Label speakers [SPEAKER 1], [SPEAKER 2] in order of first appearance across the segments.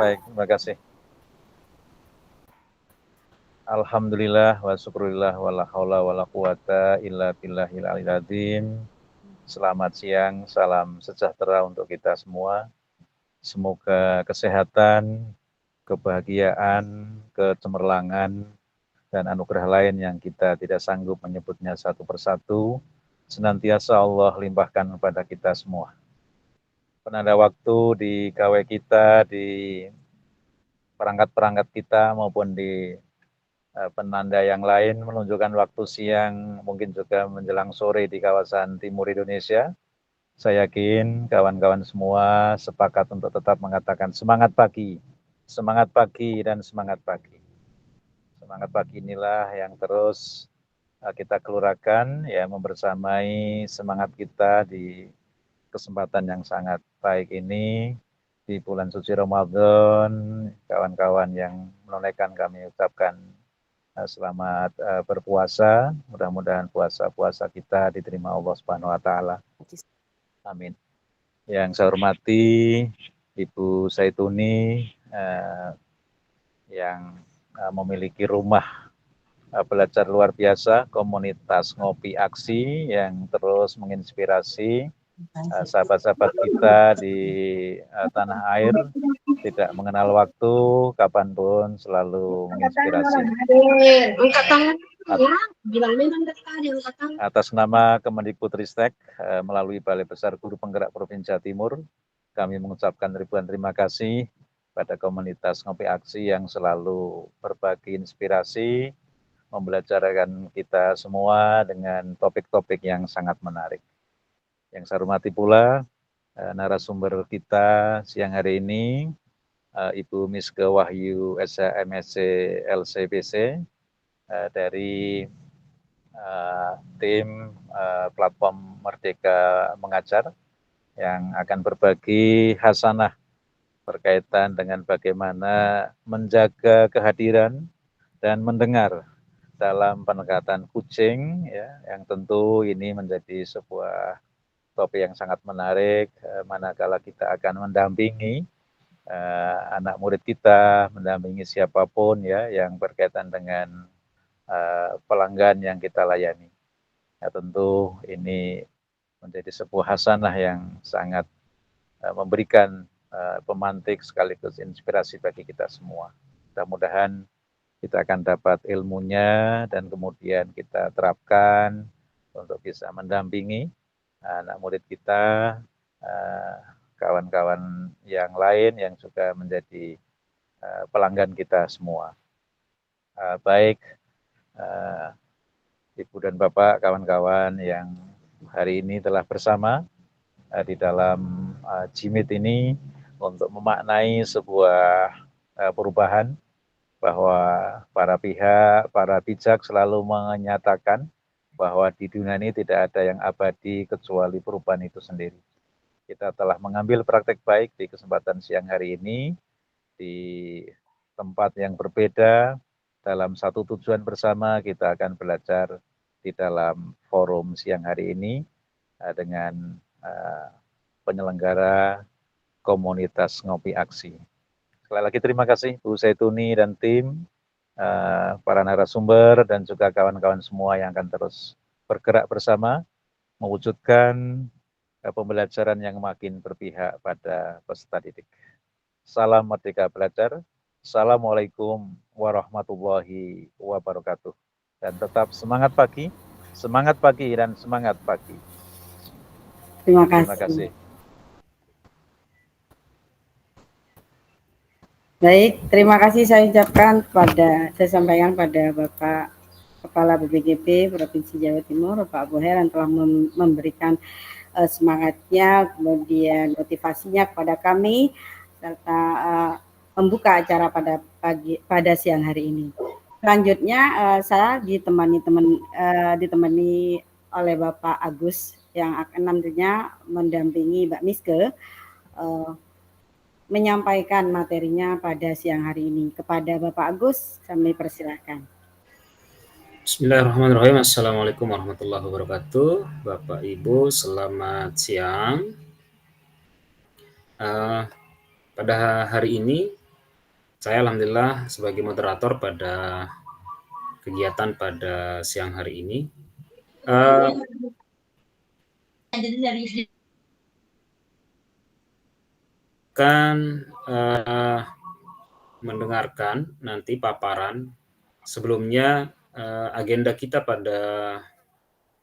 [SPEAKER 1] Baik, terima kasih. Alhamdulillah wa syukurillah wa la haula wa la quwata illa billahil aliyil azim. Selamat siang, salam sejahtera untuk kita semua. Semoga kesehatan, kebahagiaan, kecemerlangan, dan anugerah lain yang kita tidak sanggup menyebutnya satu persatu, senantiasa Allah limpahkan kepada kita semua. Penanda waktu di KW kita, di perangkat-perangkat kita maupun di penanda yang lain menunjukkan waktu siang, mungkin juga menjelang sore di kawasan timur Indonesia. Saya yakin kawan-kawan semua sepakat untuk tetap mengatakan semangat pagi dan semangat pagi. Semangat pagi inilah yang terus kita kelurakan, ya, membersamai semangat kita di kesempatan yang sangat baik ini, di bulan suci Ramadan. Kawan-kawan yang menunaikan kami ucapkan selamat berpuasa, mudah-mudahan puasa-puasa kita diterima Allah Subhanahu wa taala. Amin. Yang saya hormati Ibu Saituni yang memiliki rumah belajar luar biasa, komunitas Ngopi Aksi yang terus menginspirasi sahabat-sahabat kita di tanah air, tidak mengenal waktu, kapanpun selalu menginspirasi. Atas nama Kemendikbudristek melalui Balai Besar Guru Penggerak Provinsi Jawa Timur, kami mengucapkan ribuan terima kasih pada komunitas Ngopi Aksi yang selalu berbagi inspirasi, membelajarkan kita semua dengan topik-topik yang sangat menarik. Yang saya hormati pula narasumber kita siang hari ini, Ibu Miske Wahyu SHMSC LCBC dari tim platform Merdeka Mengajar yang akan berbagi hasanah berkaitan dengan bagaimana menjaga kehadiran dan mendengar dalam pendekatan kucing, ya, yang tentu ini menjadi sebuah topik yang sangat menarik, manakala kita akan mendampingi anak murid kita, mendampingi siapapun, ya, yang berkaitan dengan pelanggan yang kita layani. Ya, tentu ini menjadi sebuah hasanah yang sangat memberikan pemantik sekaligus inspirasi bagi kita semua. Mudah-mudahan kita akan dapat ilmunya dan kemudian kita terapkan untuk bisa mendampingi anak murid kita, kawan-kawan yang lain yang juga menjadi pelanggan kita semua. Baik, Ibu dan Bapak, kawan-kawan yang hari ini telah bersama di dalam Jimit ini untuk memaknai sebuah perubahan, bahwa para pihak, para bijak selalu menyatakan bahwa di dunia ini tidak ada yang abadi kecuali perubahan itu sendiri. Kita telah mengambil praktek baik di kesempatan siang hari ini, di tempat yang berbeda, dalam satu tujuan bersama kita akan belajar di dalam forum siang hari ini dengan penyelenggara komunitas Ngopi Aksi. Sekali lagi terima kasih Bu Saituni dan tim, para narasumber dan juga kawan-kawan semua yang akan terus bergerak bersama mewujudkan pembelajaran yang makin berpihak pada peserta didik. Salam Merdeka Belajar. Assalamualaikum warahmatullahi wabarakatuh. Dan tetap semangat pagi dan semangat pagi.
[SPEAKER 2] Terima kasih.
[SPEAKER 1] Terima kasih.
[SPEAKER 2] Baik, terima kasih saya sampaikan pada Bapak Kepala BPGP Provinsi Jawa Timur, Pak Abu Heran, telah memberikan semangatnya, kemudian motivasinya kepada kami, serta membuka acara pada siang hari ini. Selanjutnya saya ditemani oleh Bapak Agus yang akan nantinya mendampingi Mbak Miske menyampaikan materinya pada siang hari ini. Kepada Bapak Agus, kami persilahkan.
[SPEAKER 3] Bismillahirrahmanirrahim. Assalamualaikum warahmatullahi wabarakatuh. Bapak Ibu, selamat siang. Pada hari ini Saya alhamdulillah sebagai moderator pada kegiatan pada siang hari ini. Mendengarkan nanti paparan. Sebelumnya agenda kita pada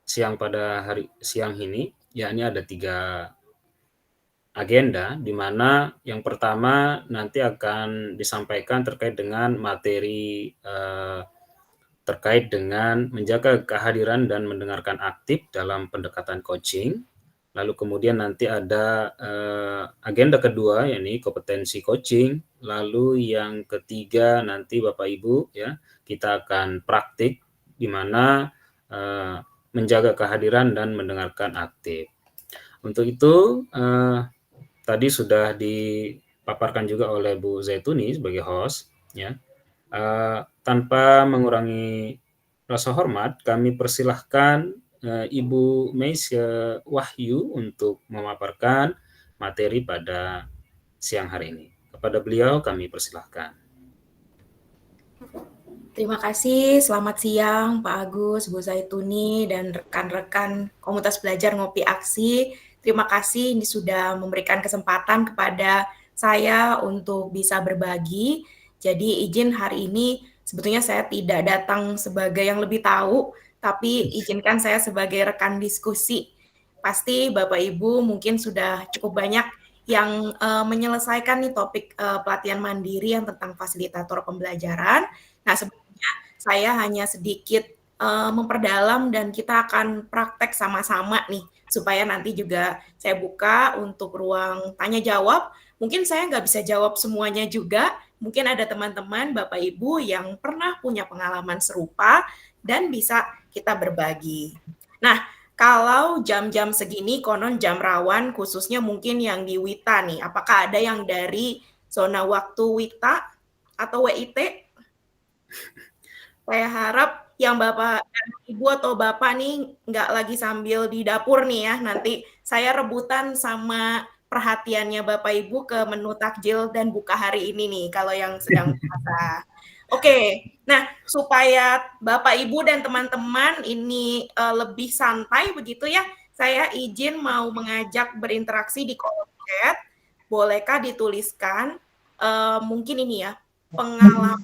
[SPEAKER 3] siang ini, yakni ada 3 agenda, di mana yang pertama nanti akan disampaikan terkait dengan materi terkait dengan menjaga kehadiran dan mendengarkan aktif dalam pendekatan coaching. Lalu kemudian nanti ada agenda kedua, yakni kompetensi coaching. Lalu yang ketiga nanti Bapak Ibu ya, kita akan praktik di mana menjaga kehadiran dan mendengarkan aktif. Untuk itu tadi sudah dipaparkan juga oleh Bu Zaituni sebagai host ya. Tanpa mengurangi rasa hormat, kami persilahkan Ibu Meisya Wahyu untuk memaparkan materi pada siang hari ini. Kepada beliau kami persilahkan.
[SPEAKER 4] Terima kasih, selamat siang Pak Agus, Bu Zaituni, dan rekan-rekan komunitas belajar Ngopi Aksi. Terima kasih ini sudah memberikan kesempatan kepada saya untuk bisa berbagi. Jadi izin hari ini sebetulnya saya tidak datang sebagai yang lebih tahu, tapi izinkan saya sebagai rekan diskusi. Pasti Bapak Ibu mungkin sudah cukup banyak yang menyelesaikan nih topik pelatihan mandiri yang tentang fasilitator pembelajaran. Nah, saya hanya sedikit memperdalam dan kita akan praktek sama-sama nih, supaya nanti juga saya buka untuk ruang tanya jawab. Mungkin saya nggak bisa jawab semuanya juga, mungkin ada teman-teman Bapak Ibu yang pernah punya pengalaman serupa dan bisa kita berbagi. Nah, kalau jam-jam segini konon jam rawan, khususnya mungkin yang di WITA nih, apakah ada yang dari zona waktu WITA atau WIT? Saya harap yang Bapak dan Ibu atau Bapak nih nggak lagi sambil di dapur nih ya, nanti saya rebutan sama perhatiannya Bapak Ibu ke menu takjil dan buka hari ini nih, kalau yang sedang puasa. Oke, nah supaya Bapak Ibu dan teman-teman ini lebih santai begitu ya, saya izin mau mengajak berinteraksi di kolom chat. Bolehkah dituliskan mungkin ini ya, pengalaman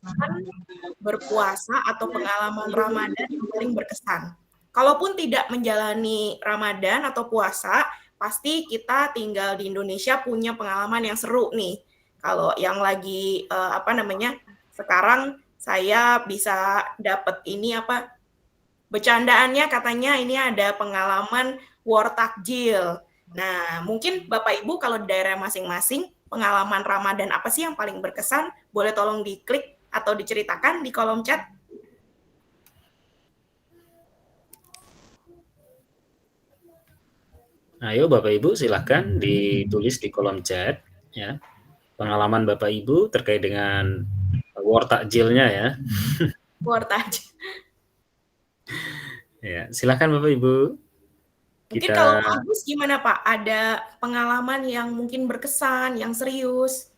[SPEAKER 4] berpuasa atau pengalaman Ramadan yang paling berkesan. Kalaupun tidak menjalani Ramadan atau puasa, pasti kita tinggal di Indonesia punya pengalaman yang seru nih. Kalau yang lagi sekarang saya bisa dapat ini bercandaannya katanya ini ada pengalaman war takjil. Nah, mungkin Bapak Ibu kalau di daerah masing-masing pengalaman Ramadan apa sih yang paling berkesan? Boleh tolong diklik atau diceritakan di kolom chat.
[SPEAKER 3] Ayo Bapak Ibu silahkan ditulis di kolom chat ya. Pengalaman Bapak Ibu terkait dengan war takjilnya ya.
[SPEAKER 4] War takjil.
[SPEAKER 3] Ya, silahkan Bapak Ibu.
[SPEAKER 4] Mungkin kalau Pak Agus gimana Pak? Ada pengalaman yang mungkin berkesan, yang serius?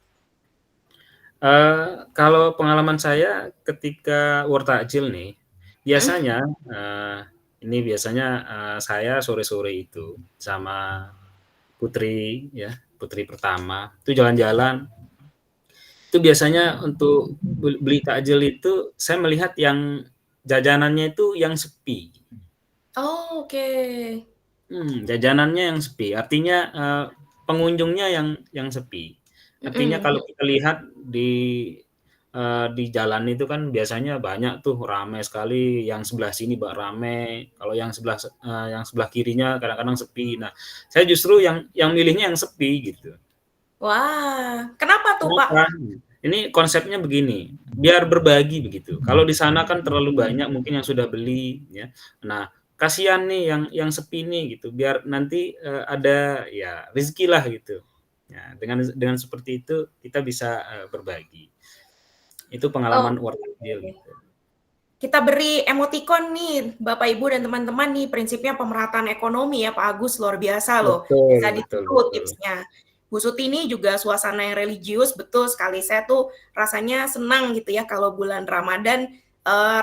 [SPEAKER 3] Kalau pengalaman saya ketika war takjil nih, biasanya saya sore-sore itu sama putri ya, putri pertama itu jalan-jalan. Itu biasanya untuk beli takjil itu saya melihat yang jajanannya itu yang sepi.
[SPEAKER 4] Oh, oke.
[SPEAKER 3] Jajanannya yang sepi, artinya pengunjungnya yang sepi. Artinya kalau kita lihat di jalan itu kan biasanya banyak tuh ramai sekali, yang sebelah sini ramai, kalau yang sebelah kirinya kadang-kadang sepi. Nah, saya justru yang milihnya yang sepi gitu.
[SPEAKER 4] Wah, kenapa tuh Pak?
[SPEAKER 3] Ini konsepnya begini, biar berbagi begitu. Kalau di sana kan terlalu banyak mungkin yang sudah beli ya. Nah, kasihan nih yang sepi nih gitu, biar nanti ada ya rezeki lah gitu. Ya, dengan seperti itu kita bisa berbagi. Itu pengalaman war takjil gitu.
[SPEAKER 4] Kita beri emoticon nih Bapak Ibu dan teman-teman nih, prinsipnya pemerataan ekonomi ya Pak Agus, luar biasa loh. Bisa ditiru tipsnya. Bu Sutini juga suasana yang religius, betul sekali. Saya tuh rasanya senang gitu ya kalau bulan Ramadan,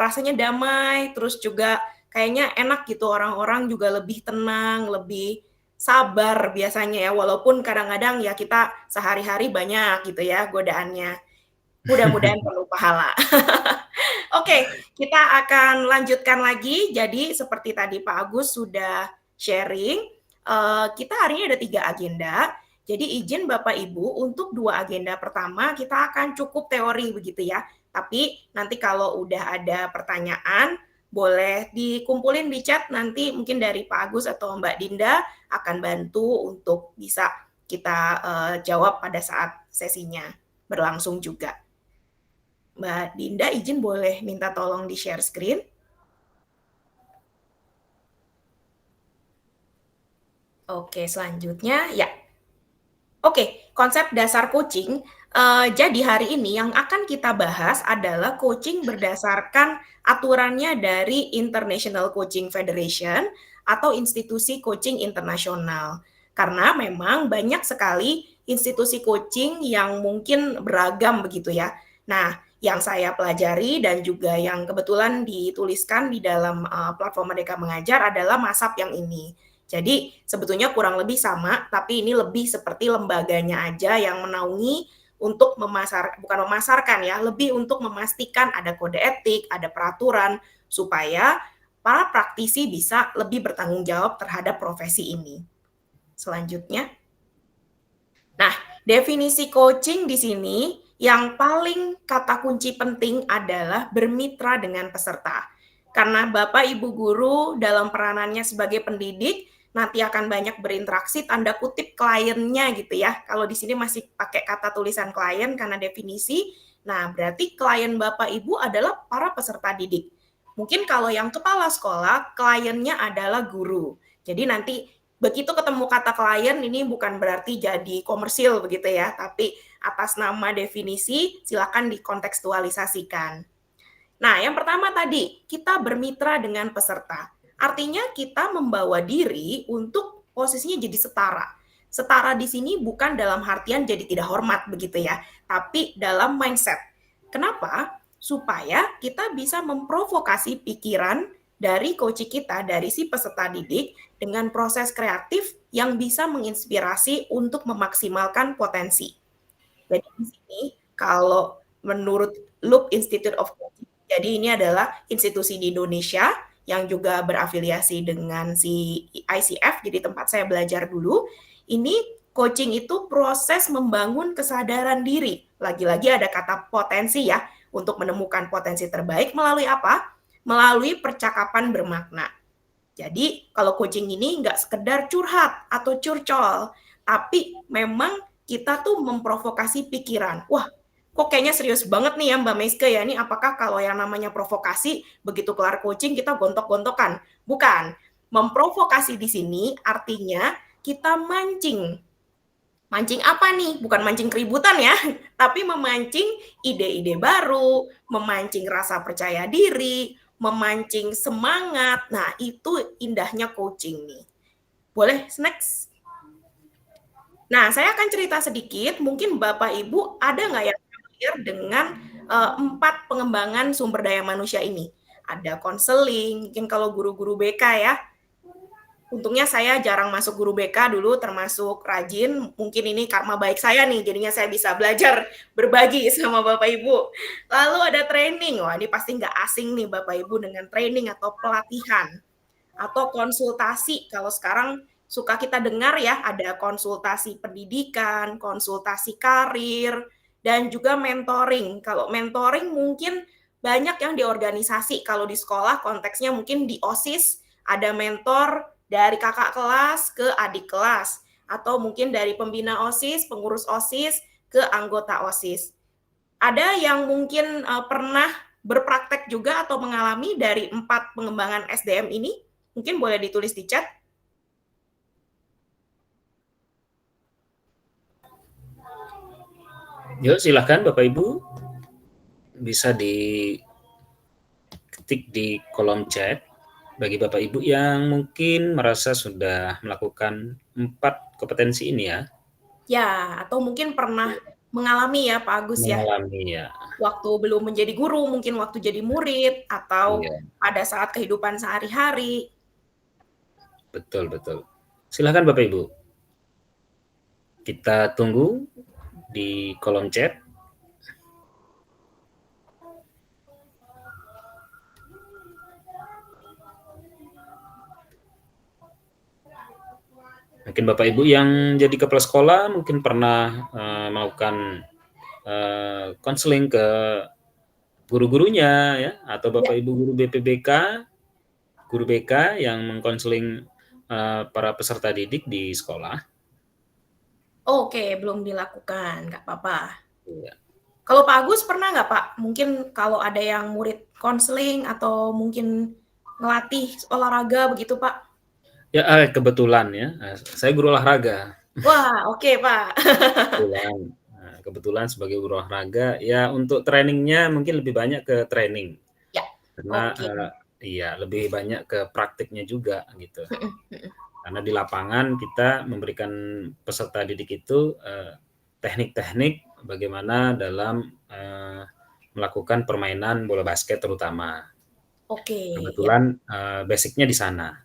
[SPEAKER 4] rasanya damai, terus juga kayaknya enak gitu, orang-orang juga lebih tenang, lebih sabar biasanya ya, walaupun kadang-kadang ya kita sehari-hari banyak gitu ya godaannya. Mudah-mudahan penuh pahala. Oke, kita akan lanjutkan lagi. Jadi seperti tadi Pak Agus sudah sharing, kita hari ini ada 3 agenda. Jadi izin Bapak Ibu untuk 2 agenda pertama kita akan cukup teori begitu ya. Tapi nanti kalau udah ada pertanyaan boleh dikumpulin di chat, nanti mungkin dari Pak Agus atau Mbak Dinda akan bantu untuk bisa kita jawab pada saat sesinya berlangsung juga. Mbak Dinda izin boleh minta tolong di share screen. Oke, selanjutnya ya. Oke, konsep dasar coaching. Jadi hari ini yang akan kita bahas adalah coaching berdasarkan aturannya dari International Coaching Federation atau institusi coaching internasional. Karena memang banyak sekali institusi coaching yang mungkin beragam begitu ya. Nah, yang saya pelajari dan juga yang kebetulan dituliskan di dalam platform Merdeka Mengajar adalah MASAP yang ini. Jadi sebetulnya kurang lebih sama, tapi ini lebih seperti lembaganya aja yang menaungi untuk bukan memasarkan ya, lebih untuk memastikan ada kode etik, ada peraturan, supaya para praktisi bisa lebih bertanggung jawab terhadap profesi ini. Selanjutnya. Nah, definisi coaching di sini yang paling kata kunci penting adalah bermitra dengan peserta. Karena Bapak Ibu guru dalam peranannya sebagai pendidik nanti akan banyak berinteraksi tanda kutip kliennya gitu ya. Kalau di sini masih pakai kata tulisan klien karena definisi. Nah, berarti klien Bapak Ibu adalah para peserta didik. Mungkin kalau yang kepala sekolah, kliennya adalah guru. Jadi nanti begitu ketemu kata klien ini bukan berarti jadi komersil begitu ya, tapi atas nama definisi silakan dikontekstualisasikan. Nah, yang pertama tadi, kita bermitra dengan peserta. Artinya kita membawa diri untuk posisinya jadi setara. Setara di sini bukan dalam artian jadi tidak hormat begitu ya, tapi dalam mindset. Kenapa? Supaya kita bisa memprovokasi pikiran dari coach kita, dari si peserta didik, dengan proses kreatif yang bisa menginspirasi untuk memaksimalkan potensi. Jadi di sini kalau menurut Loop Institute of Coaching, jadi ini adalah institusi di Indonesia yang juga berafiliasi dengan si ICF, jadi tempat saya belajar dulu. Ini coaching itu proses membangun kesadaran diri. Lagi-lagi ada kata potensi ya, untuk menemukan potensi terbaik melalui apa? Melalui percakapan bermakna. Jadi kalau coaching ini nggak sekedar curhat atau curcol, tapi memang kita tuh memprovokasi pikiran. Wah, kok kayaknya serius banget nih ya Mbak Meiske ya, ini apakah kalau yang namanya provokasi, begitu kelar coaching kita gontok-gontokan? Bukan. Memprovokasi di sini artinya kita mancing. Mancing apa nih? Bukan mancing keributan ya, tapi memancing ide-ide baru, memancing rasa percaya diri, memancing semangat. Nah, itu indahnya coaching nih. Boleh next? Nah, saya akan cerita sedikit, mungkin Bapak Ibu ada nggak yang familiar dengan 4 pengembangan sumber daya manusia ini? Ada konseling, mungkin kalau guru-guru BK ya. Untungnya saya jarang masuk guru BK dulu, termasuk rajin. Mungkin ini karma baik saya nih, jadinya saya bisa belajar berbagi sama Bapak Ibu. Lalu ada training, wah ini pasti nggak asing nih Bapak Ibu dengan training atau pelatihan. Atau konsultasi, kalau sekarang suka kita dengar ya, ada konsultasi pendidikan, konsultasi karir, dan juga mentoring. Kalau mentoring mungkin banyak yang di organisasi, kalau di sekolah konteksnya mungkin di OSIS, ada mentor dari kakak kelas ke adik kelas, atau mungkin dari pembina OSIS, pengurus OSIS, ke anggota OSIS. Ada yang mungkin pernah berpraktek juga atau mengalami dari 4 pengembangan SDM ini? Mungkin boleh ditulis di chat.
[SPEAKER 3] Yuk, silahkan Bapak Ibu. Bisa diketik di kolom chat. Bagi Bapak Ibu yang mungkin merasa sudah melakukan 4 kompetensi ini ya,
[SPEAKER 4] Ya, atau mungkin pernah mengalami ya Pak Agus ya,
[SPEAKER 3] Mengalami ya.
[SPEAKER 4] waktu belum menjadi guru, mungkin waktu jadi murid, atau
[SPEAKER 3] Iya,
[SPEAKER 4] pada saat kehidupan sehari-hari.
[SPEAKER 3] betul betul. Silahkan Bapak Ibu. Kita tunggu di kolom chat. Mungkin Bapak Ibu yang jadi kepala sekolah mungkin pernah melakukan konseling ke guru-gurunya ya, atau Bapak Ibu guru BPBK, guru BK yang mengkonseling para peserta didik di sekolah.
[SPEAKER 4] Oke, belum dilakukan, nggak apa-apa.
[SPEAKER 3] Iya.
[SPEAKER 4] Kalau Pak Agus pernah nggak Pak? Mungkin kalau ada yang murid konseling atau mungkin ngelatih olahraga begitu Pak?
[SPEAKER 3] Ya kebetulan ya, saya guru olahraga.
[SPEAKER 4] Wah, oke Pak.
[SPEAKER 3] Kebetulan sebagai guru olahraga, ya untuk trainingnya mungkin lebih banyak ke training.
[SPEAKER 4] Ya,
[SPEAKER 3] Karena
[SPEAKER 4] oke.
[SPEAKER 3] iya lebih banyak ke praktiknya juga gitu. Karena di lapangan kita memberikan peserta didik itu teknik-teknik bagaimana dalam melakukan permainan bola basket terutama.
[SPEAKER 4] Oke.
[SPEAKER 3] Kebetulan basicnya di sana.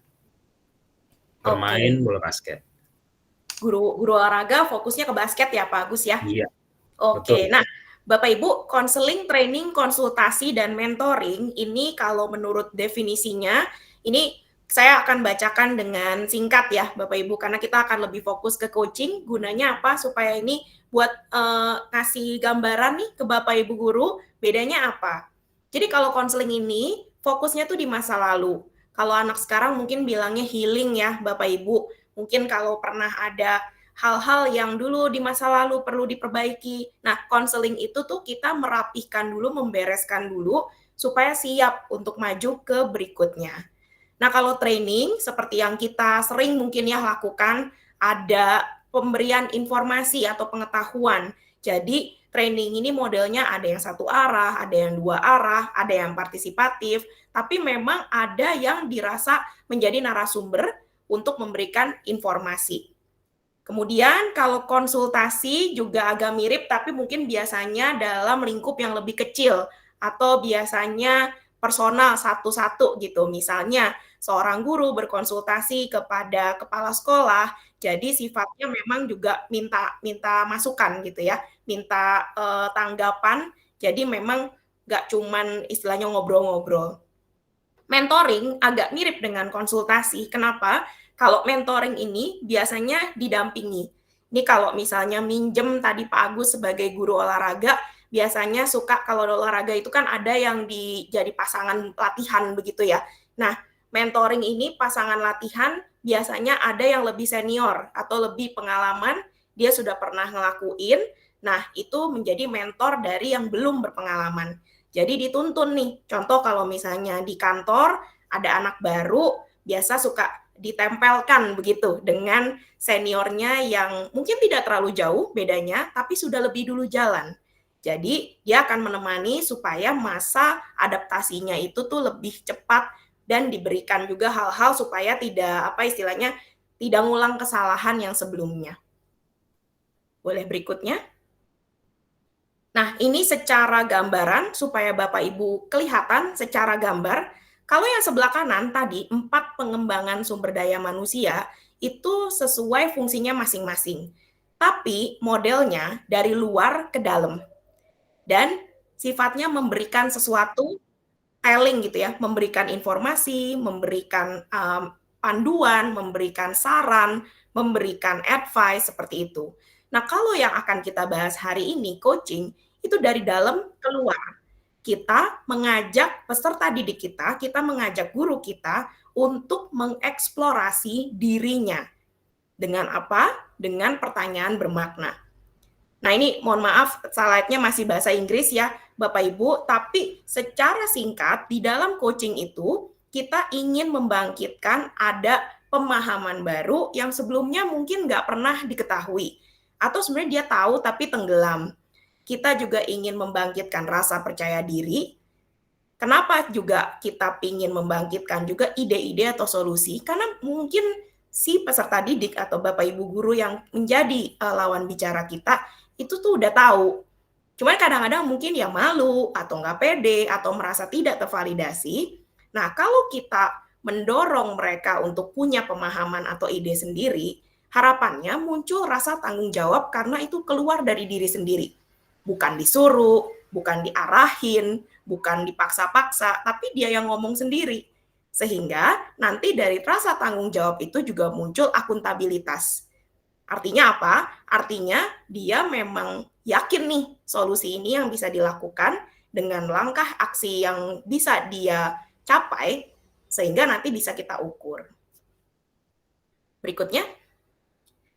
[SPEAKER 3] Bermain bola basket.
[SPEAKER 4] Guru olahraga fokusnya ke basket ya Pak Agus ya?
[SPEAKER 3] Iya.
[SPEAKER 4] Oke.
[SPEAKER 3] Betul.
[SPEAKER 4] Nah, Bapak Ibu, konseling, training, konsultasi, dan mentoring ini kalau menurut definisinya, ini saya akan bacakan dengan singkat ya Bapak Ibu, karena kita akan lebih fokus ke coaching. Gunanya apa? Supaya ini buat ngasih gambaran nih ke Bapak Ibu guru, bedanya apa? Jadi kalau konseling ini, fokusnya tuh di masa lalu. Kalau anak sekarang mungkin bilangnya healing ya Bapak Ibu. Mungkin kalau pernah ada hal-hal yang dulu di masa lalu perlu diperbaiki. Nah, konseling itu tuh kita merapihkan dulu, membereskan dulu, supaya siap untuk maju ke berikutnya. Nah, kalau training, seperti yang kita sering mungkin ya lakukan, ada pemberian informasi atau pengetahuan. Jadi, training ini modelnya ada yang satu arah, ada yang dua arah, ada yang partisipatif, tapi memang ada yang dirasa menjadi narasumber untuk memberikan informasi. Kemudian kalau konsultasi juga agak mirip, tapi mungkin biasanya dalam lingkup yang lebih kecil, atau biasanya personal satu-satu gitu. Misalnya seorang guru berkonsultasi kepada kepala sekolah, jadi sifatnya memang juga minta masukan gitu ya, minta tanggapan, jadi memang nggak cuman istilahnya ngobrol-ngobrol. Mentoring agak mirip dengan konsultasi. Kenapa? Kalau mentoring ini biasanya didampingi. Ini kalau misalnya minjem tadi Pak Agus sebagai guru olahraga, biasanya suka kalau olahraga itu kan ada yang jadi pasangan latihan begitu ya. Nah, mentoring ini pasangan latihan biasanya ada yang lebih senior atau lebih pengalaman, dia sudah pernah ngelakuin. Nah, itu menjadi mentor dari yang belum berpengalaman. Jadi dituntun nih, contoh kalau misalnya di kantor ada anak baru, biasa suka ditempelkan begitu dengan seniornya yang mungkin tidak terlalu jauh bedanya, tapi sudah lebih dulu jalan. Jadi dia akan menemani supaya masa adaptasinya itu tuh lebih cepat dan diberikan juga hal-hal supaya tidak tidak ngulang kesalahan yang sebelumnya. Boleh berikutnya? Nah, ini secara gambaran supaya Bapak Ibu kelihatan secara gambar. Kalau yang sebelah kanan tadi, 4 pengembangan sumber daya manusia, itu sesuai fungsinya masing-masing. Tapi modelnya dari luar ke dalam. Dan sifatnya memberikan sesuatu, telling gitu ya, memberikan informasi, memberikan panduan, memberikan saran, memberikan advice, seperti itu. Nah, kalau yang akan kita bahas hari ini, coaching, itu dari dalam keluar. Kita mengajak peserta didik kita mengajak guru kita untuk mengeksplorasi dirinya. Dengan apa? Dengan pertanyaan bermakna. Nah, ini mohon maaf, slide-nya masih bahasa Inggris ya, Bapak Ibu, tapi secara singkat, di dalam coaching itu, kita ingin membangkitkan ada pemahaman baru yang sebelumnya mungkin nggak pernah diketahui. Atau sebenarnya dia tahu tapi tenggelam. Kita juga ingin membangkitkan rasa percaya diri. Kenapa juga kita ingin membangkitkan juga ide-ide atau solusi? Karena mungkin si peserta didik atau Bapak Ibu guru yang menjadi lawan bicara kita itu tuh udah tahu. Cuman kadang-kadang mungkin ya malu atau nggak pede atau merasa tidak tervalidasi. Nah, kalau kita mendorong mereka untuk punya pemahaman atau ide sendiri, harapannya muncul rasa tanggung jawab karena itu keluar dari diri sendiri. Bukan disuruh, bukan diarahin, bukan dipaksa-paksa, tapi dia yang ngomong sendiri. Sehingga nanti dari rasa tanggung jawab itu juga muncul akuntabilitas. Artinya apa? Artinya dia memang yakin nih solusi ini yang bisa dilakukan dengan langkah aksi yang bisa dia capai sehingga nanti bisa kita ukur. Berikutnya.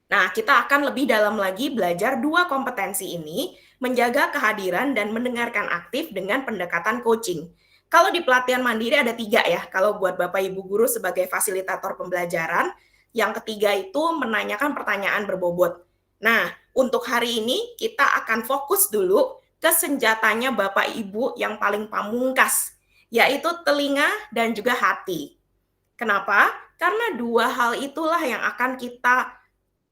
[SPEAKER 4] Nah, kita akan lebih dalam lagi belajar 2 kompetensi ini, menjaga kehadiran dan mendengarkan aktif dengan pendekatan coaching. Kalau di pelatihan mandiri ada 3 ya, kalau buat Bapak Ibu guru sebagai fasilitator pembelajaran, yang ketiga itu menanyakan pertanyaan berbobot. Nah, untuk hari ini kita akan fokus dulu ke senjatanya Bapak Ibu yang paling pamungkas, yaitu telinga dan juga hati. Kenapa? Karena 2 hal itulah yang akan kita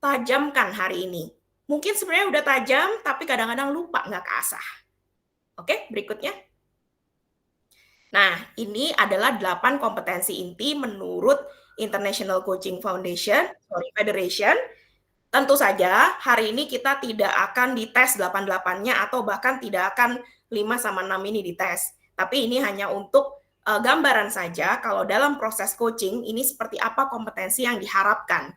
[SPEAKER 4] tajamkan hari ini. Mungkin sebenarnya udah tajam, tapi kadang-kadang lupa, nggak keasah. Oke, berikutnya. Nah, ini adalah 8 kompetensi inti menurut International Coaching Federation. Tentu saja, hari ini kita tidak akan dites 8-8-nya atau bahkan tidak akan 5/6 ini dites. Tapi ini hanya untuk gambaran saja kalau dalam proses coaching ini seperti apa kompetensi yang diharapkan.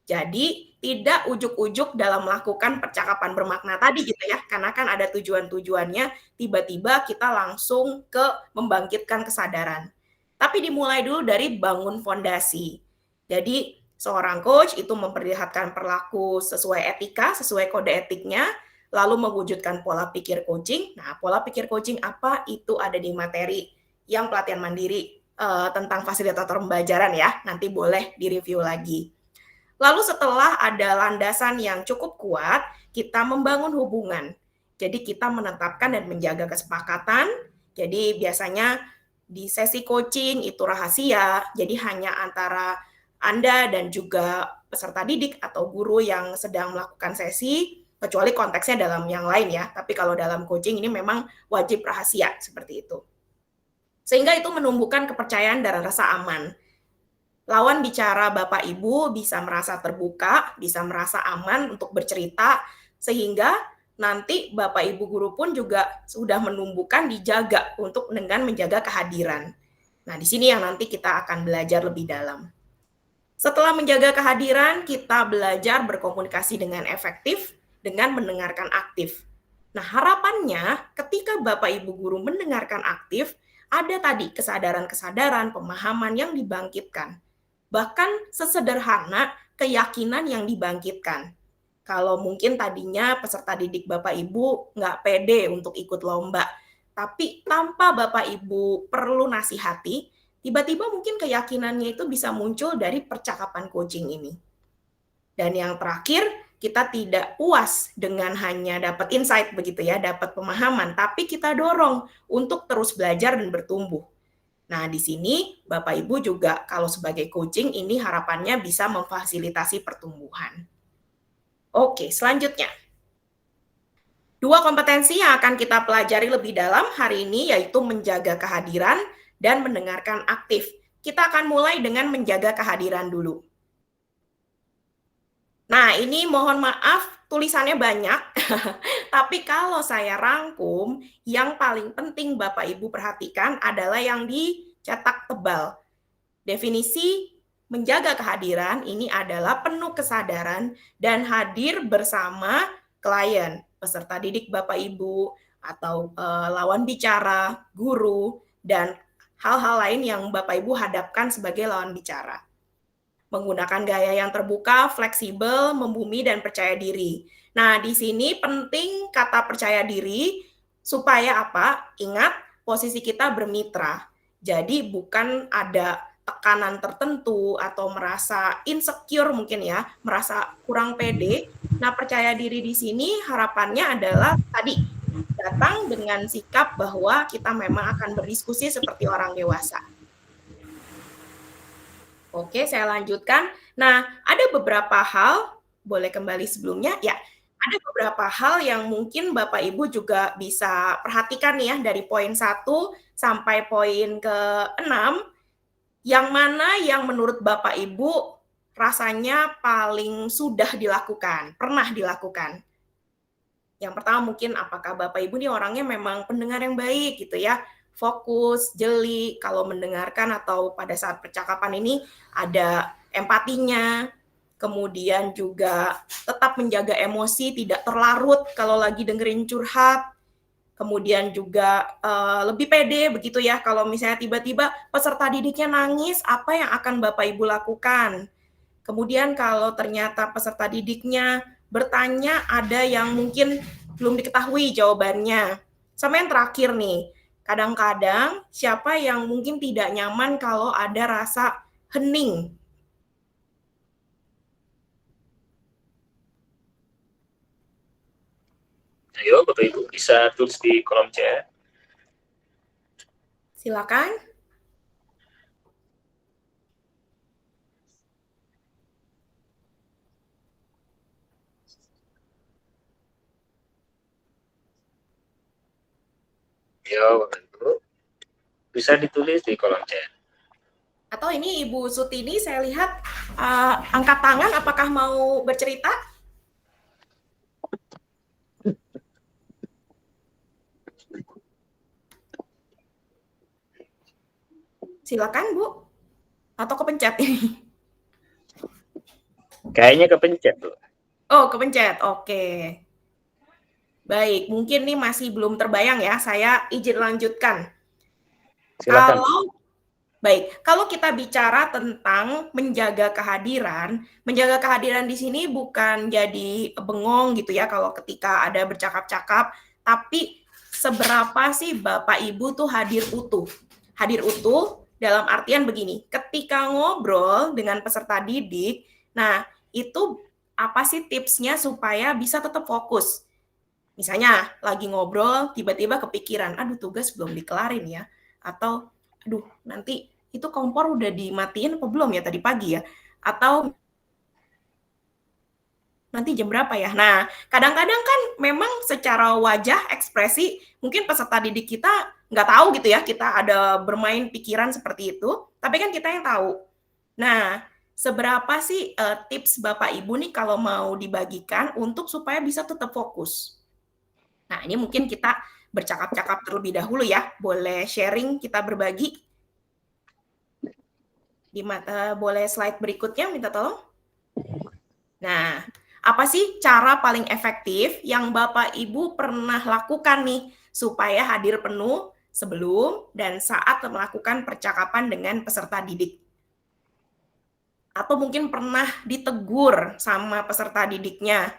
[SPEAKER 4] Jadi tidak ujuk-ujuk dalam melakukan percakapan bermakna tadi gitu ya, karena kan ada tujuan-tujuannya, tiba-tiba kita langsung ke membangkitkan kesadaran. Tapi dimulai dulu dari bangun fondasi. Jadi seorang coach itu memperlihatkan perilaku sesuai etika, sesuai kode etiknya, lalu mewujudkan pola pikir coaching. Nah, pola pikir coaching apa? Itu ada di materi yang pelatihan mandiri tentang fasilitator pembelajaran ya, nanti boleh direview lagi. Lalu setelah ada landasan yang cukup kuat, kita membangun hubungan. Jadi kita menetapkan dan menjaga kesepakatan. Jadi biasanya di sesi coaching itu rahasia, jadi hanya antara Anda dan juga peserta didik atau guru yang sedang melakukan sesi, kecuali konteksnya dalam yang lain ya. Tapi kalau dalam coaching ini memang wajib rahasia, seperti itu. Sehingga itu menumbuhkan kepercayaan dan rasa aman. Lawan bicara Bapak Ibu bisa merasa terbuka, bisa merasa aman untuk bercerita, sehingga nanti Bapak Ibu guru pun juga sudah menumbuhkan dijaga untuk dengan menjaga kehadiran. Nah, di sini yang nanti kita akan belajar lebih dalam. Setelah menjaga kehadiran, kita belajar berkomunikasi dengan efektif, dengan mendengarkan aktif. Nah, harapannya ketika Bapak Ibu guru mendengarkan aktif, ada tadi kesadaran-kesadaran, pemahaman yang dibangkitkan. Bahkan sesederhana keyakinan yang dibangkitkan. Kalau mungkin tadinya peserta didik Bapak Ibu nggak pede untuk ikut lomba, tapi tanpa Bapak Ibu perlu nasihati, tiba-tiba mungkin keyakinannya itu bisa muncul dari percakapan coaching ini. Dan yang terakhir, kita tidak puas dengan hanya dapat insight begitu ya, dapat pemahaman, tapi kita dorong untuk terus belajar dan bertumbuh. Nah, di sini Bapak Ibu juga kalau sebagai coaching ini harapannya bisa memfasilitasi pertumbuhan. Oke, selanjutnya. 2 kompetensi yang akan kita pelajari lebih dalam hari ini yaitu menjaga kehadiran dan mendengarkan aktif. Kita akan mulai dengan menjaga kehadiran dulu. Nah, ini mohon maaf tulisannya banyak, tapi kalau saya rangkum, yang paling penting Bapak Ibu perhatikan adalah yang dicetak tebal. Definisi menjaga kehadiran ini adalah penuh kesadaran dan hadir bersama klien, peserta didik Bapak Ibu, atau lawan bicara, guru, dan hal-hal lain yang Bapak Ibu hadapkan sebagai lawan bicara. Menggunakan gaya yang terbuka, fleksibel, membumi, dan percaya diri. Nah, di sini penting kata percaya diri supaya apa? Ingat, posisi kita bermitra. Jadi bukan ada tekanan tertentu atau merasa insecure mungkin ya, merasa kurang pede. Nah, percaya diri di sini harapannya adalah tadi, datang dengan sikap bahwa kita memang akan berdiskusi seperti orang dewasa. Oke, saya lanjutkan. Nah, ada beberapa hal, boleh kembali sebelumnya? Ya, ada beberapa hal yang mungkin Bapak Ibu juga bisa perhatikan nih ya, dari poin 1 sampai poin ke-6, yang mana yang menurut Bapak Ibu rasanya paling sudah dilakukan, pernah dilakukan. Yang pertama mungkin apakah Bapak Ibu nih orangnya memang pendengar yang baik gitu ya, fokus, jeli kalau mendengarkan atau pada saat percakapan ini ada empatinya, kemudian juga tetap menjaga emosi, tidak terlarut kalau lagi dengerin curhat, kemudian juga lebih pede begitu ya kalau misalnya tiba-tiba peserta didiknya nangis, apa yang akan Bapak Ibu lakukan? Kemudian kalau ternyata peserta didiknya bertanya ada yang mungkin belum diketahui jawabannya. Sama yang terakhir nih, kadang-kadang siapa yang mungkin tidak nyaman kalau ada rasa hening.
[SPEAKER 3] Ayo Bapak Ibu bisa tulis di kolom chat.
[SPEAKER 4] Silakan.
[SPEAKER 3] Ayo Bapak Ibu bisa ditulis di kolom chat.
[SPEAKER 4] Atau ini Ibu Sutini saya lihat angkat tangan, apakah mau bercerita? Silakan Bu. Atau kepencet ini?
[SPEAKER 3] Kayaknya kepencet, Bu.
[SPEAKER 4] Oh, kepencet. Oke. Baik, mungkin nih masih belum terbayang ya. Saya izin lanjutkan.
[SPEAKER 3] Silakan.
[SPEAKER 4] Kalau kita bicara tentang menjaga kehadiran di sini bukan jadi bengong gitu ya kalau ketika ada bercakap-cakap, tapi seberapa sih Bapak Ibu tuh hadir utuh. Hadir utuh dalam artian begini, ketika ngobrol dengan peserta didik, nah itu apa sih tipsnya supaya bisa tetap fokus? Misalnya lagi ngobrol, tiba-tiba kepikiran, aduh tugas belum dikelarin ya, atau aduh nanti itu kompor udah dimatiin apa belum ya tadi pagi ya, atau nanti jam berapa ya. Nah, kadang-kadang kan memang secara wajah, ekspresi, mungkin peserta didik kita nggak tahu gitu ya, kita ada bermain pikiran seperti itu, tapi kan kita yang tahu. Nah, seberapa sih tips Bapak Ibu nih kalau mau dibagikan untuk supaya bisa tetap fokus? Nah, ini mungkin kita bercakap-cakap terlebih dahulu ya. Boleh sharing, kita berbagi. Boleh slide berikutnya, minta tolong. Nah, apa sih cara paling efektif yang Bapak Ibu pernah lakukan nih supaya hadir penuh sebelum dan saat melakukan percakapan dengan peserta didik? Atau mungkin pernah ditegur sama peserta didiknya,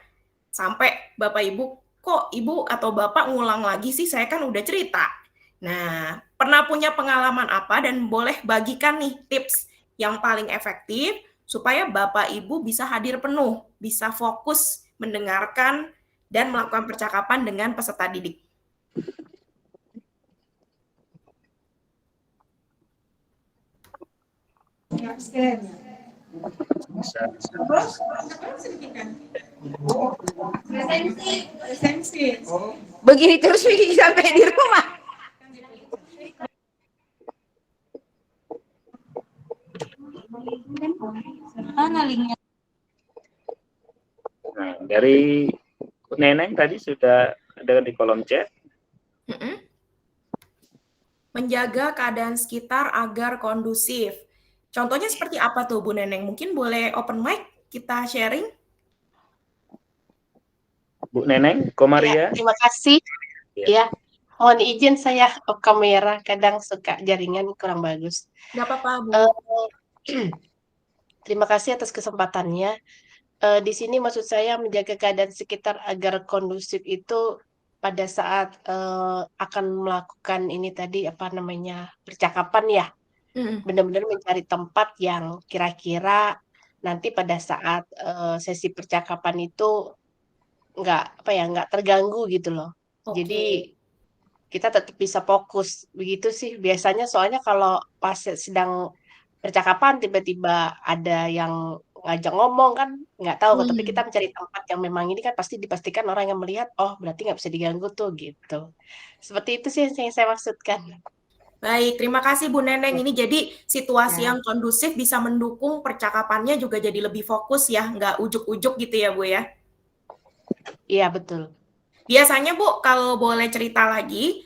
[SPEAKER 4] sampai Bapak Ibu, kok Ibu atau Bapak ngulang lagi sih, saya kan udah cerita. Nah, pernah punya pengalaman apa dan boleh bagikan nih tips yang paling efektif supaya Bapak Ibu bisa hadir penuh, bisa fokus mendengarkan dan melakukan percakapan dengan peserta didik.
[SPEAKER 2] Begini terus Vicky sampai di rumah.
[SPEAKER 5] Mana linknya?
[SPEAKER 3] Nah, dari Neneng tadi sudah ada di kolom chat.
[SPEAKER 4] Menjaga keadaan sekitar agar kondusif. Contohnya seperti apa tuh Bu Neneng? Mungkin boleh open mic kita sharing?
[SPEAKER 3] Bu Neneng, Komaria.
[SPEAKER 5] Ya, terima kasih. Ya, mohon izin saya off kamera, kadang suka jaringan kurang bagus.
[SPEAKER 4] Nggak apa-apa Bu.
[SPEAKER 5] Terima kasih atas kesempatannya. Di sini maksud saya menjaga keadaan sekitar agar kondusif itu pada saat akan melakukan ini tadi apa namanya percakapan ya. Benar-benar mencari tempat yang kira-kira nanti pada saat sesi percakapan itu nggak terganggu gitu loh. Jadi kita tetap bisa fokus begitu sih biasanya, soalnya kalau pas sedang percakapan tiba-tiba ada yang ngajak ngomong kan nggak tahu kan, tapi kita mencari tempat yang memang ini kan pasti dipastikan orang yang melihat, oh berarti nggak bisa diganggu tuh gitu. Seperti itu sih yang saya maksudkan.
[SPEAKER 4] Baik, terima kasih Bu Neneng. Ini jadi situasi
[SPEAKER 5] Ya.
[SPEAKER 4] yang kondusif bisa mendukung percakapannya juga jadi lebih fokus ya, nggak ujuk-ujuk gitu ya Bu ya.
[SPEAKER 5] Iya betul.
[SPEAKER 4] Biasanya Bu, kalau boleh cerita lagi,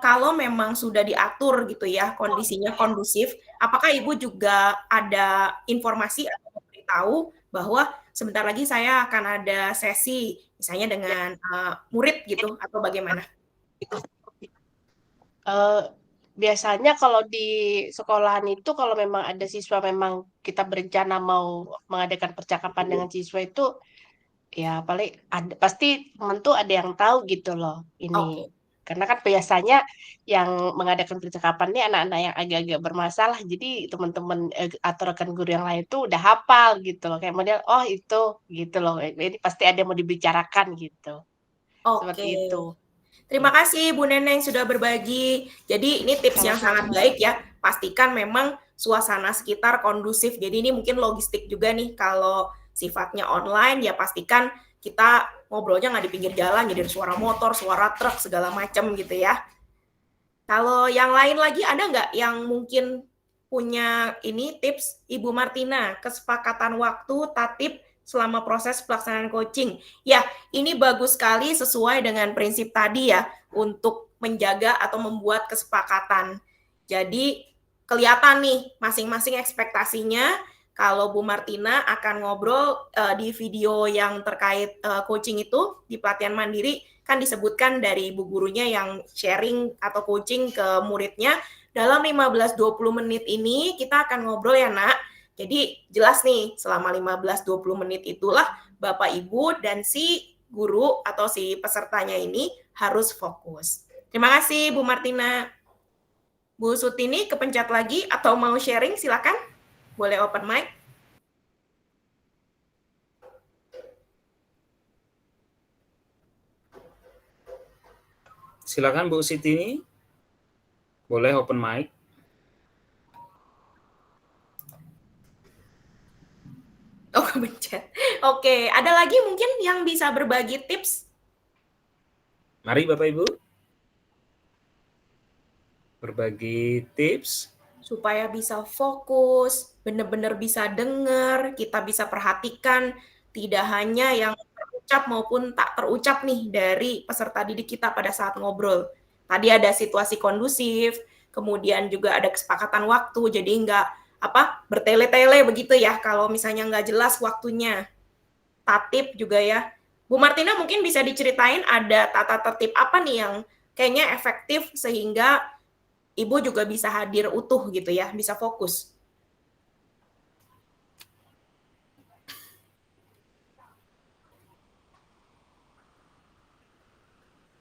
[SPEAKER 4] kalau memang sudah diatur gitu ya, kondisinya kondusif, apakah Ibu juga ada informasi atau memberitahu bahwa sebentar lagi saya akan ada sesi, misalnya dengan murid gitu, atau bagaimana?
[SPEAKER 5] Biasanya kalau di sekolahan itu kalau memang ada siswa memang kita berencana mau mengadakan percakapan dengan siswa itu ya paling pasti teman tuh ada yang tahu gitu loh ini.
[SPEAKER 4] Oke.
[SPEAKER 5] Karena kan biasanya yang mengadakan percakapan ini anak-anak yang agak-agak bermasalah. Jadi teman-teman atau rekan guru yang lain tuh udah hafal gitu loh. Kayak model oh itu gitu loh. Ini pasti ada yang mau dibicarakan gitu. Seperti
[SPEAKER 4] Oke.
[SPEAKER 5] itu.
[SPEAKER 4] Terima kasih Bu Neneng sudah berbagi. Jadi ini tips yang sangat baik ya. Pastikan memang suasana sekitar kondusif. Jadi ini mungkin logistik juga nih kalau sifatnya online ya pastikan kita ngobrolnya nggak di pinggir jalan jadi suara motor, suara truk segala macam gitu ya. Kalau yang lain lagi ada nggak yang mungkin punya ini tips Ibu Martina, kesepakatan waktu tatip selama proses pelaksanaan coaching. Ya, ini bagus sekali sesuai dengan prinsip tadi ya, untuk menjaga atau membuat kesepakatan. Jadi, kelihatan nih masing-masing ekspektasinya. Kalau Bu Martina akan ngobrol di video yang terkait coaching itu di pelatihan mandiri, kan disebutkan dari ibu gurunya yang sharing atau coaching ke muridnya, dalam 15-20 menit ini kita akan ngobrol ya nak. Jadi jelas nih selama 15-20 menit itulah Bapak Ibu dan si guru atau si pesertanya ini harus fokus. Terima kasih Bu Martina. Bu Sutini kepencet lagi atau mau sharing silakan. Boleh open mic.
[SPEAKER 3] Silakan Bu Sutini. Boleh open mic.
[SPEAKER 4] Oh, kepencet. Oke, ada lagi mungkin yang bisa berbagi tips?
[SPEAKER 3] Mari Bapak Ibu. Berbagi tips
[SPEAKER 4] supaya bisa fokus, benar-benar bisa dengar, kita bisa perhatikan tidak hanya yang terucap maupun tak terucap nih dari peserta didik kita pada saat ngobrol. Tadi ada situasi kondusif, kemudian juga ada kesepakatan waktu, jadi nggak bertele-tele begitu ya kalau misalnya nggak jelas waktunya. Tatip juga ya. Bu Martina mungkin bisa diceritain ada tata tertib apa nih yang kayaknya efektif sehingga Ibu juga bisa hadir utuh gitu ya, bisa fokus.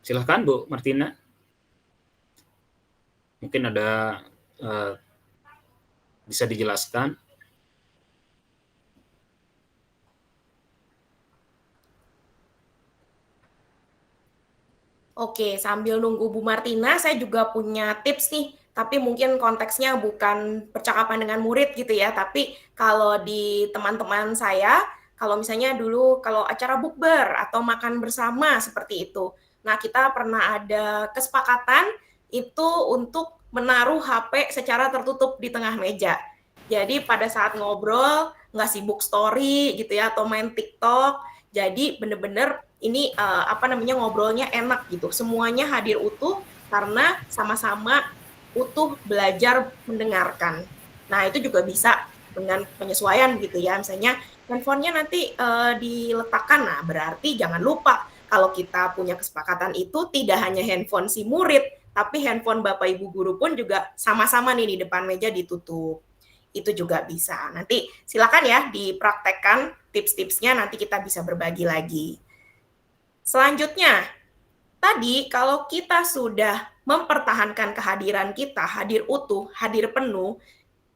[SPEAKER 3] Silahkan Bu Martina. Mungkin ada bisa dijelaskan.
[SPEAKER 4] Oke, sambil nunggu Bu Martina, saya juga punya tips nih. Tapi mungkin konteksnya bukan percakapan dengan murid gitu ya. Tapi kalau di teman-teman saya, kalau misalnya dulu kalau acara bukber atau makan bersama seperti itu. Nah, kita pernah ada kesepakatan itu untuk menaruh HP secara tertutup di tengah meja. Jadi pada saat ngobrol, nggak sibuk story gitu ya, atau main TikTok. Jadi bener-bener ini ngobrolnya enak gitu. Semuanya hadir utuh karena sama-sama utuh belajar mendengarkan. Nah, itu juga bisa dengan penyesuaian gitu ya. Misalnya handphonenya nanti diletakkan. Nah, berarti jangan lupa kalau kita punya kesepakatan itu tidak hanya handphone si murid, tapi handphone Bapak Ibu guru pun juga sama-sama nih di depan meja ditutup. Itu juga bisa. Nanti silakan ya dipraktekkan tips-tipsnya, nanti kita bisa berbagi lagi. Selanjutnya, tadi kalau kita sudah mempertahankan kehadiran kita, hadir utuh, hadir penuh,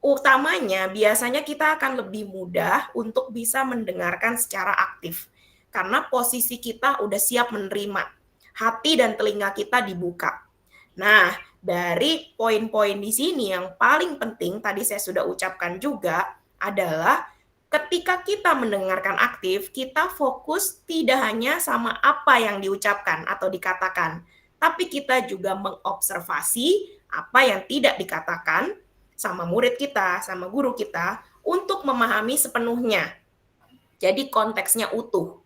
[SPEAKER 4] utamanya biasanya kita akan lebih mudah untuk bisa mendengarkan secara aktif. Karena posisi kita udah siap menerima. Hati dan telinga kita dibuka. Nah, dari poin-poin di sini yang paling penting tadi saya sudah ucapkan juga adalah ketika kita mendengarkan aktif, kita fokus tidak hanya sama apa yang diucapkan atau dikatakan, tapi kita juga mengobservasi apa yang tidak dikatakan sama murid kita, sama guru kita, untuk memahami sepenuhnya. Jadi konteksnya utuh.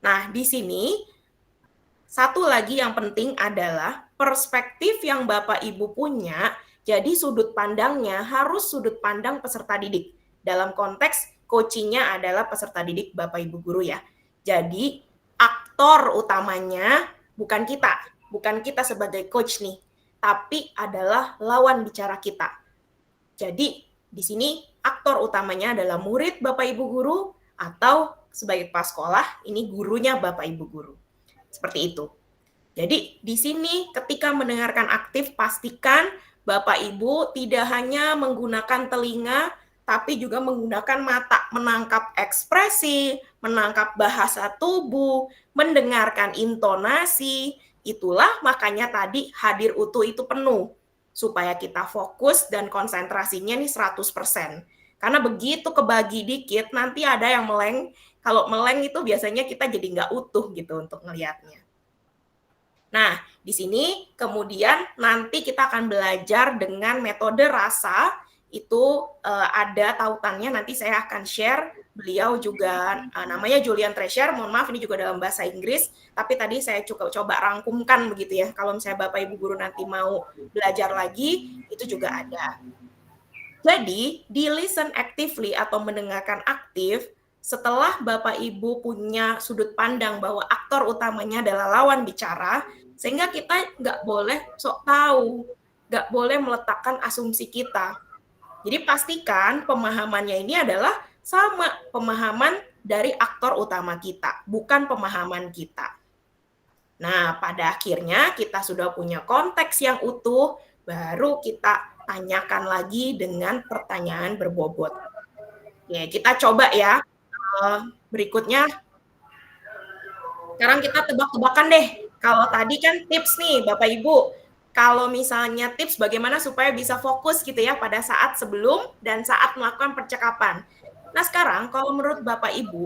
[SPEAKER 4] Nah, di sini satu lagi yang penting adalah perspektif yang Bapak Ibu punya, jadi sudut pandangnya harus sudut pandang peserta didik. Dalam konteks coaching-nya adalah peserta didik Bapak Ibu guru ya. Jadi aktor utamanya bukan kita sebagai coach nih, tapi adalah lawan bicara kita. Jadi di sini aktor utamanya adalah murid Bapak Ibu guru atau sebagai kepala sekolah ini gurunya Bapak Ibu guru. Seperti itu. Jadi di sini ketika mendengarkan aktif pastikan Bapak Ibu tidak hanya menggunakan telinga tapi juga menggunakan mata, menangkap ekspresi, menangkap bahasa tubuh, mendengarkan intonasi. Itulah makanya tadi hadir utuh itu penuh supaya kita fokus dan konsentrasinya nih 100%. Karena begitu kebagi dikit nanti ada yang meleng. Kalau meleng itu biasanya kita jadi nggak utuh gitu untuk ngelihatnya. Nah, di sini kemudian nanti kita akan belajar dengan metode rasa, itu ada tautannya, nanti saya akan share, beliau juga namanya Julian Treasure, mohon maaf ini juga dalam bahasa Inggris, tapi tadi saya coba rangkumkan begitu ya, kalau misalnya Bapak Ibu Guru nanti mau belajar lagi, itu juga ada. Jadi, di listen actively atau mendengarkan aktif, setelah Bapak Ibu punya sudut pandang bahwa aktor utamanya adalah lawan bicara, sehingga kita nggak boleh sok tahu, nggak boleh meletakkan asumsi kita. Jadi pastikan pemahamannya ini adalah sama pemahaman dari aktor utama kita, bukan pemahaman kita. Nah, pada akhirnya kita sudah punya konteks yang utuh, baru kita tanyakan lagi dengan pertanyaan berbobot. Ya, kita coba ya. Berikutnya, sekarang kita tebak-tebakan deh. Kalau tadi kan tips nih, Bapak Ibu. Kalau misalnya tips bagaimana supaya bisa fokus gitu ya pada saat sebelum dan saat melakukan percakapan. Nah, sekarang kalau menurut Bapak Ibu,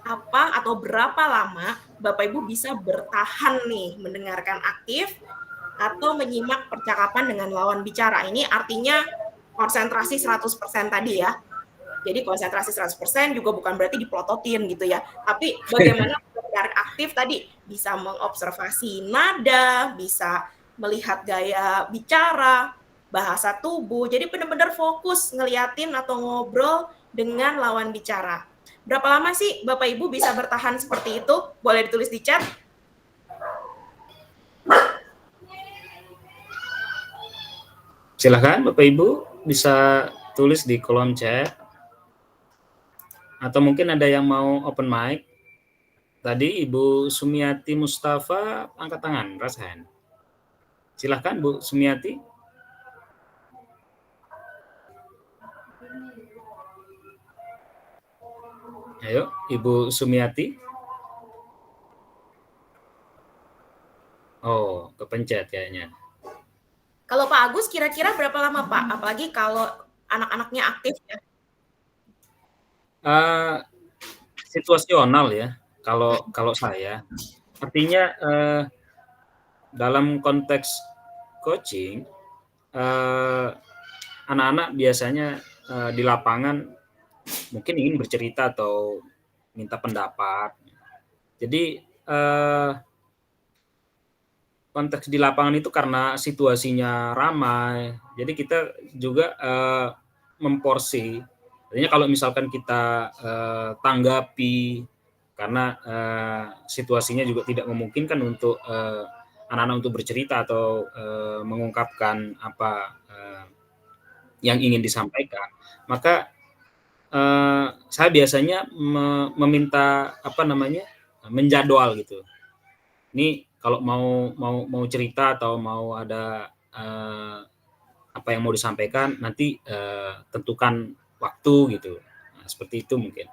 [SPEAKER 4] apa atau berapa lama Bapak Ibu bisa bertahan nih mendengarkan aktif atau menyimak percakapan dengan lawan bicara? Ini artinya konsentrasi 100% tadi ya. Jadi konsentrasi 100% juga bukan berarti dipelototin gitu ya. Tapi bagaimana mendengarkan aktif tadi bisa mengobservasi nada, bisa melihat gaya bicara, bahasa tubuh. Jadi benar-benar fokus ngeliatin atau ngobrol dengan lawan bicara. Berapa lama sih Bapak Ibu bisa bertahan seperti itu? Boleh ditulis di chat.
[SPEAKER 3] Silakan Bapak Ibu bisa tulis di kolom chat. Atau mungkin ada yang mau open mic. Tadi Ibu Sumiati Mustafa angkat tangan, raise hand. Silakan Bu Sumiati. Ayo, Ibu Sumiati. Oh, kepencet kayaknya.
[SPEAKER 4] Kalau Pak Agus kira-kira berapa lama Pak? Apalagi kalau anak-anaknya aktif ya.
[SPEAKER 3] Situasional ya. Kalau saya, artinya dalam konteks coaching, anak-anak biasanya di lapangan mungkin ingin bercerita atau minta pendapat. Jadi konteks di lapangan itu karena situasinya ramai, jadi kita juga memporsi. Artinya kalau misalkan kita tanggapi karena situasinya juga tidak memungkinkan untuk anak-anak untuk bercerita atau mengungkapkan apa yang ingin disampaikan, maka saya biasanya meminta menjadwal gitu. Ini kalau mau cerita atau mau ada apa yang mau disampaikan, nanti tentukan waktu gitu. Nah, seperti itu mungkin.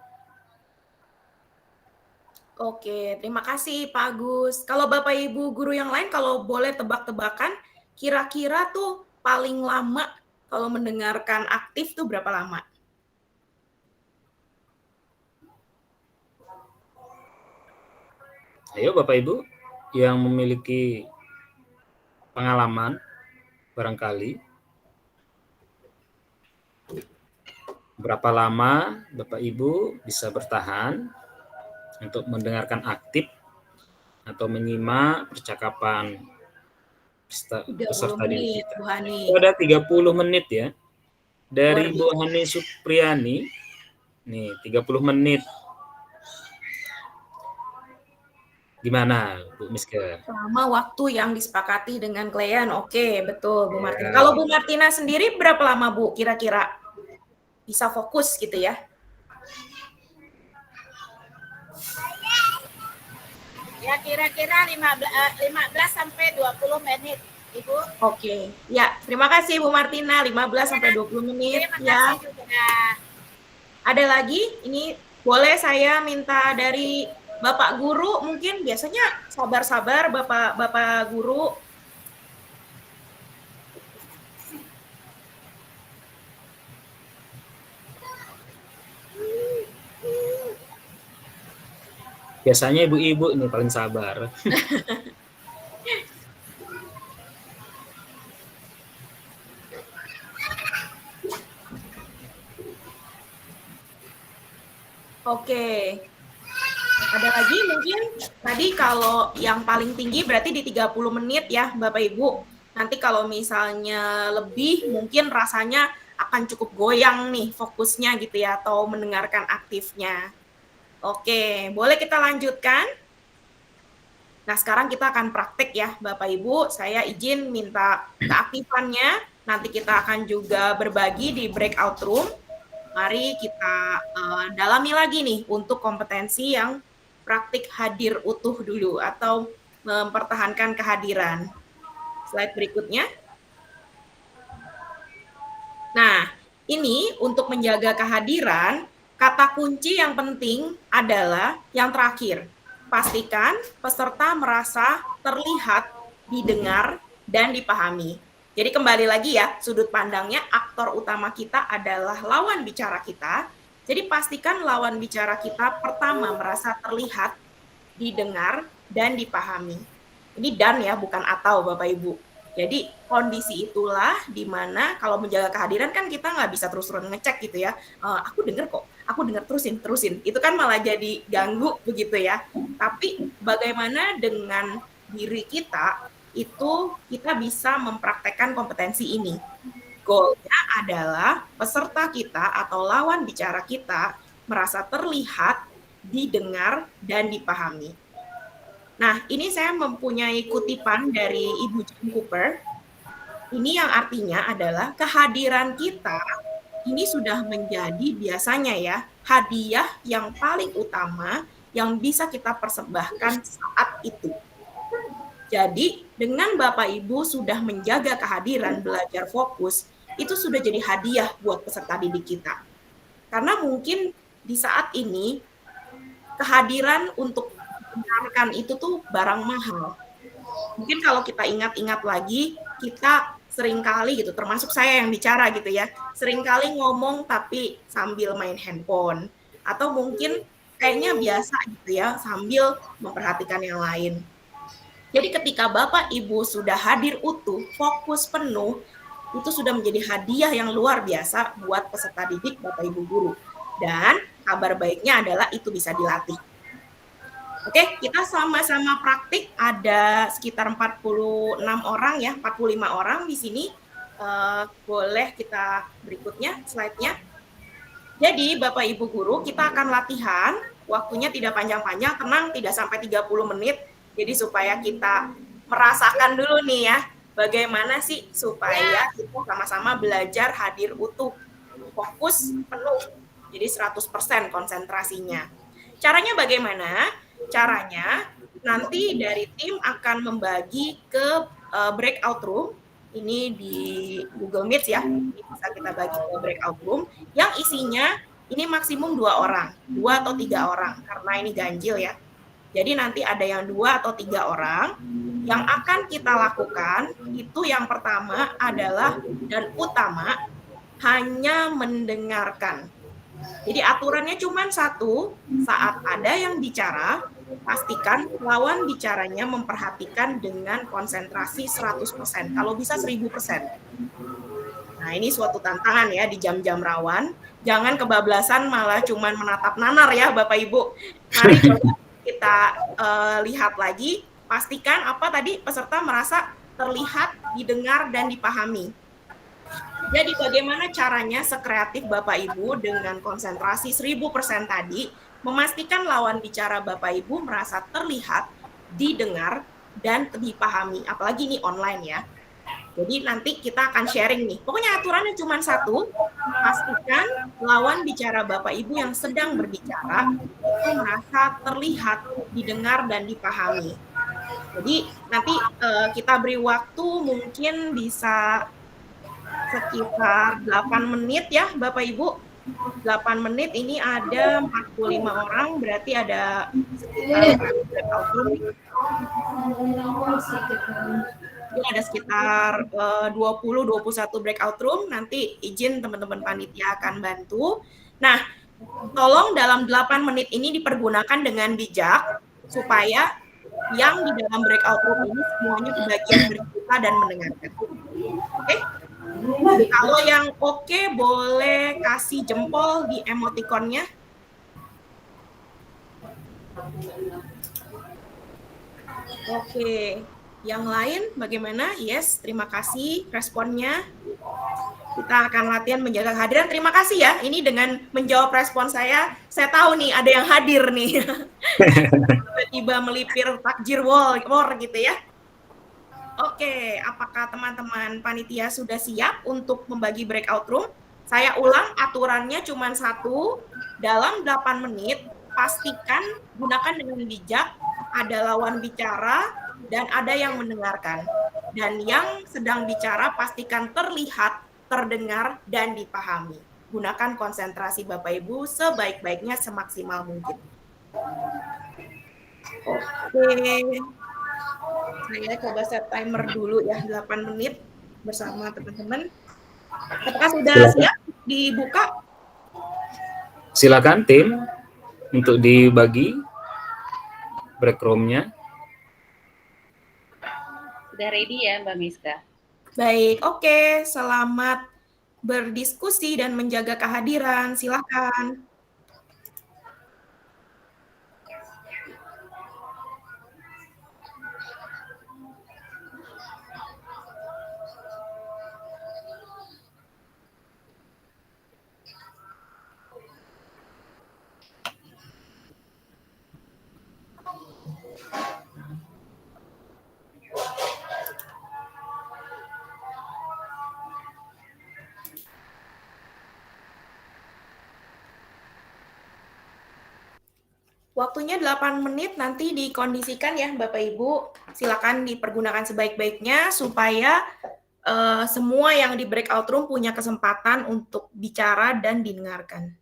[SPEAKER 4] Oke, terima kasih Pak Agus. Kalau Bapak Ibu guru yang lain kalau boleh tebak-tebakan, kira-kira tuh paling lama kalau mendengarkan aktif tuh berapa lama?
[SPEAKER 3] Ayo Bapak Ibu yang memiliki pengalaman barangkali, berapa lama Bapak Ibu bisa bertahan untuk mendengarkan aktif atau menyimak percakapan peserta didik kita.
[SPEAKER 4] Bu Hani.
[SPEAKER 3] Itu ada 30 menit ya. Dari
[SPEAKER 4] Luar
[SPEAKER 3] Bu Hani Supriyani, nih 30 menit. Gimana Bu Miske?
[SPEAKER 4] Selama waktu yang disepakati dengan klien, oke, betul Bu
[SPEAKER 3] Ya.
[SPEAKER 4] Martina. Kalau Bu Martina sendiri berapa lama Bu kira-kira bisa fokus gitu ya?
[SPEAKER 6] Ya kira-kira 15 sampai 20 menit, Ibu.
[SPEAKER 4] Oke. Ya, terima kasih Bu Martina, 15 sampai 20 menit
[SPEAKER 6] Terima
[SPEAKER 4] ya.
[SPEAKER 6] kasih juga.
[SPEAKER 4] Ada lagi? Ini boleh saya minta dari Bapak Guru, mungkin biasanya sabar-sabar Bapak Guru.
[SPEAKER 3] Biasanya ibu-ibu ini paling sabar.
[SPEAKER 4] Oke. Ada lagi mungkin tadi kalau yang paling tinggi berarti di 30 menit ya Bapak Ibu. Nanti kalau misalnya lebih mungkin rasanya akan cukup goyang nih fokusnya gitu ya atau mendengarkan aktifnya. Oke, boleh kita lanjutkan? Nah, sekarang kita akan praktek ya Bapak Ibu. Saya izin minta keaktifannya. Nanti kita akan juga berbagi di breakout room. Mari kita dalami lagi nih untuk kompetensi yang praktik hadir utuh dulu atau mempertahankan kehadiran. Slide berikutnya. Nah, ini untuk menjaga kehadiran, kata kunci yang penting adalah yang terakhir. Pastikan peserta merasa terlihat, didengar, dan dipahami. Jadi kembali lagi ya, sudut pandangnya aktor utama kita adalah lawan bicara kita. Jadi pastikan lawan bicara kita pertama merasa terlihat, didengar, dan dipahami. Ini dan ya, bukan atau Bapak Ibu. Jadi kondisi itulah di mana kalau menjaga kehadiran kan kita nggak bisa terus-terusan ngecek gitu ya. Aku dengar kok, aku dengar terusin. Itu kan malah jadi ganggu begitu ya. Tapi bagaimana dengan diri kita itu kita bisa mempraktekkan kompetensi ini. Goalnya adalah peserta kita atau lawan bicara kita merasa terlihat, didengar, dan dipahami. Nah, ini saya mempunyai kutipan dari Ibu Jane Cooper. Ini yang artinya adalah kehadiran kita ini sudah menjadi biasanya ya hadiah yang paling utama yang bisa kita persembahkan saat itu. Jadi, dengan Bapak Ibu sudah menjaga kehadiran belajar fokus, itu sudah jadi hadiah buat peserta didik kita. Karena mungkin di saat ini, kehadiran untuk mendengarkan itu tuh barang mahal. Mungkin kalau kita ingat-ingat lagi, kita seringkali gitu, termasuk saya yang bicara gitu ya, seringkali ngomong tapi sambil main handphone. Atau mungkin kayaknya biasa gitu ya, sambil memperhatikan yang lain. Jadi ketika Bapak Ibu sudah hadir utuh, fokus penuh, itu sudah menjadi hadiah yang luar biasa buat peserta didik Bapak Ibu guru. Dan kabar baiknya adalah itu bisa dilatih. Oke, kita sama-sama praktik, ada sekitar 46 orang ya, 45 orang di sini. Boleh kita berikutnya slide-nya. Jadi Bapak Ibu guru, kita akan latihan, waktunya tidak panjang-panjang, tenang, tidak sampai 30 menit. Jadi supaya kita merasakan dulu nih ya, bagaimana sih supaya kita sama-sama belajar hadir utuh, fokus penuh, jadi 100% konsentrasinya. Caranya bagaimana? Caranya nanti dari tim akan membagi ke breakout room, ini di Google Meet ya, ini bisa kita bagi ke breakout room, yang isinya ini maksimum 2 orang, 2 atau 3 orang, karena ini ganjil ya. Jadi nanti ada yang 2 atau 3 orang Yang akan kita lakukan itu yang pertama adalah dan utama hanya mendengarkan. Jadi aturannya cuma satu, saat ada yang bicara, pastikan lawan bicaranya memperhatikan dengan konsentrasi 100%, kalau bisa 1000%. Nah, ini suatu tantangan ya di jam-jam rawan. Jangan kebablasan malah cuma menatap nanar ya Bapak Ibu. Mari coba kita lihat lagi, pastikan apa tadi peserta merasa terlihat, didengar, dan dipahami. Jadi bagaimana caranya sekreatif Bapak Ibu dengan konsentrasi 1000% tadi, memastikan lawan bicara Bapak Ibu merasa terlihat, didengar, dan dipahami. Apalagi ini online ya. Jadi nanti kita akan sharing nih. Pokoknya aturannya cuma satu, pastikan lawan bicara Bapak Ibu yang sedang berbicara itu merasa terlihat, didengar, dan dipahami. Jadi nanti kita beri waktu mungkin bisa sekitar 8 menit ya Bapak Ibu. 8 menit ini ada 45 orang, berarti ada sekitar breakout room. Ini ada sekitar 20-21 breakout room, nanti izin teman-teman panitia akan bantu. Nah, tolong dalam 8 menit ini dipergunakan dengan bijak, supaya yang di dalam breakout room ini semuanya kebagian bercerita dan mendengarkan. Oke? Kalau yang oke, boleh kasih jempol di emoticonnya. Oke. Yang lain bagaimana? Yes, terima kasih responnya. Kita akan latihan menjaga kehadiran. Terima kasih ya. Ini dengan menjawab respon saya tahu nih ada yang hadir nih. Tiba-tiba melipir takjir war gitu ya. Oke, apakah teman-teman panitia sudah siap untuk membagi breakout room? Saya ulang, aturannya cuma satu, dalam 8 menit, pastikan gunakan dengan bijak, ada lawan bicara, dan ada yang mendengarkan. Dan yang sedang bicara pastikan terlihat, terdengar, dan dipahami. Gunakan konsentrasi Bapak Ibu sebaik-baiknya, semaksimal mungkin. Oke. Saya coba set timer dulu ya, 8 menit bersama teman-teman. Apakah sudah siap dibuka?
[SPEAKER 3] Silakan tim untuk dibagi break room-nya.
[SPEAKER 7] Sudah ready ya Mbak Miska?
[SPEAKER 4] Baik, oke. Selamat berdiskusi dan menjaga kehadiran. Silakan. Waktunya 8 menit, nanti dikondisikan ya Bapak Ibu. Silakan dipergunakan sebaik-baiknya supaya semua yang di breakout room punya kesempatan untuk bicara dan didengarkan.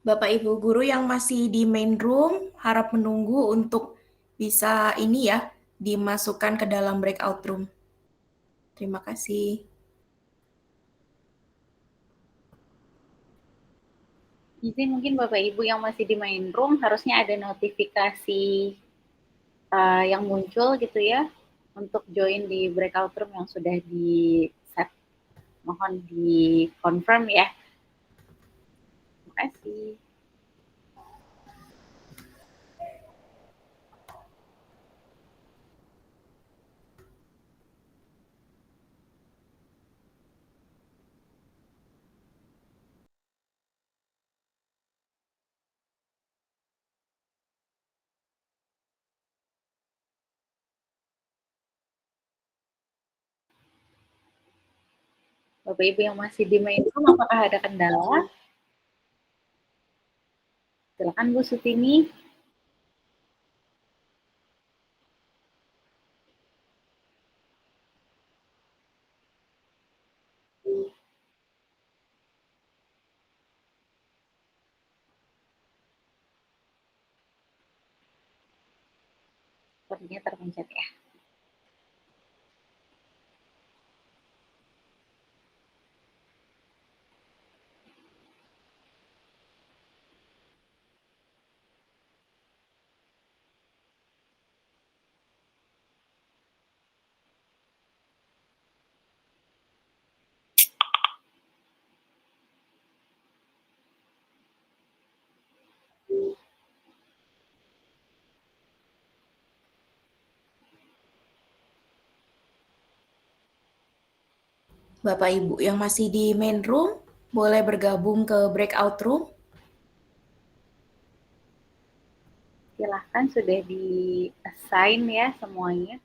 [SPEAKER 4] Bapak Ibu guru yang masih di main room, harap menunggu untuk bisa ini ya, dimasukkan ke dalam breakout room. Terima kasih.
[SPEAKER 7] Izin mungkin Bapak Ibu yang masih di main room harusnya ada notifikasi yang muncul gitu ya untuk join di breakout room yang sudah di set. Mohon di confirm ya kasih. Bapak Ibu yang masih di main room, apakah ada kendala? Silakan Bu Sutini. Sepertinya terpencet ya.
[SPEAKER 4] Bapak Ibu yang masih di main room, boleh bergabung ke breakout room.
[SPEAKER 7] Silahkan, sudah di assign ya semuanya.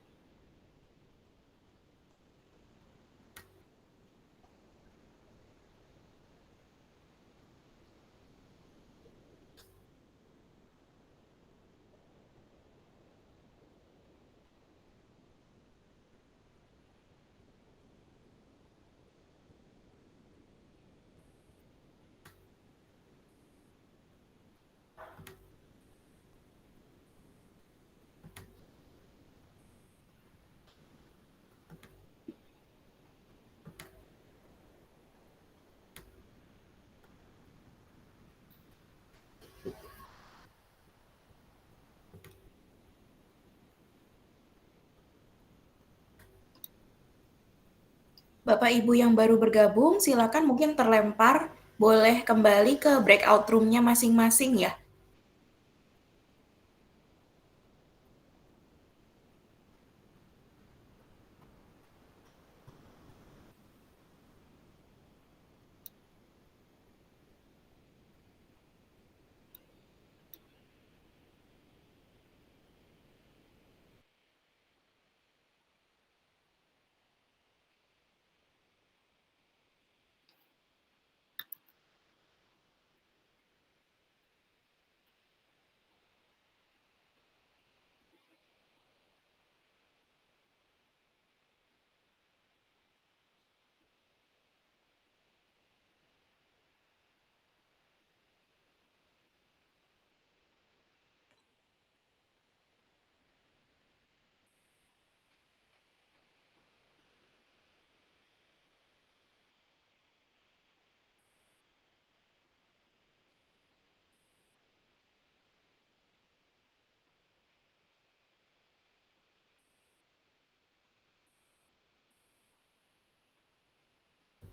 [SPEAKER 4] Bapak Ibu yang baru bergabung, silakan mungkin terlempar, boleh kembali ke breakout room-nya masing-masing ya.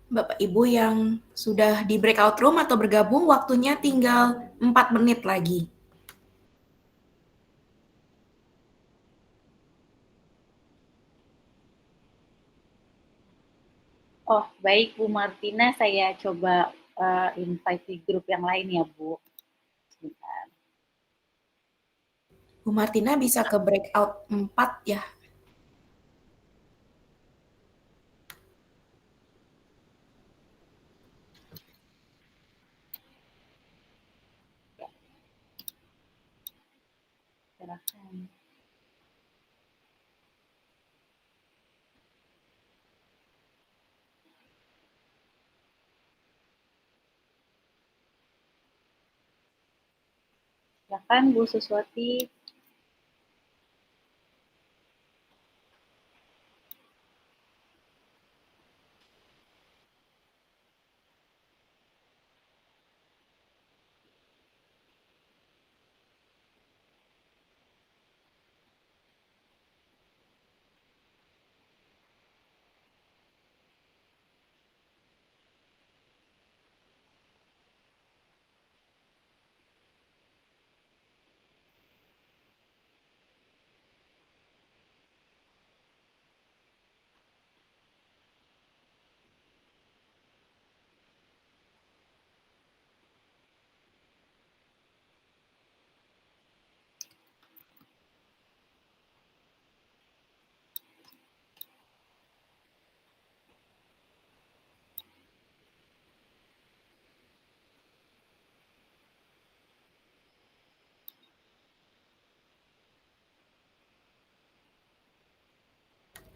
[SPEAKER 4] Bapak Ibu yang sudah di breakout room atau bergabung, waktunya tinggal 4 menit lagi.
[SPEAKER 7] Oh, baik Bu Martina, saya coba invite di grup yang lain ya Bu. Sebentar.
[SPEAKER 4] Bu Martina bisa ke breakout 4 ya.
[SPEAKER 7] Silakan. Silakan Bu Suswati.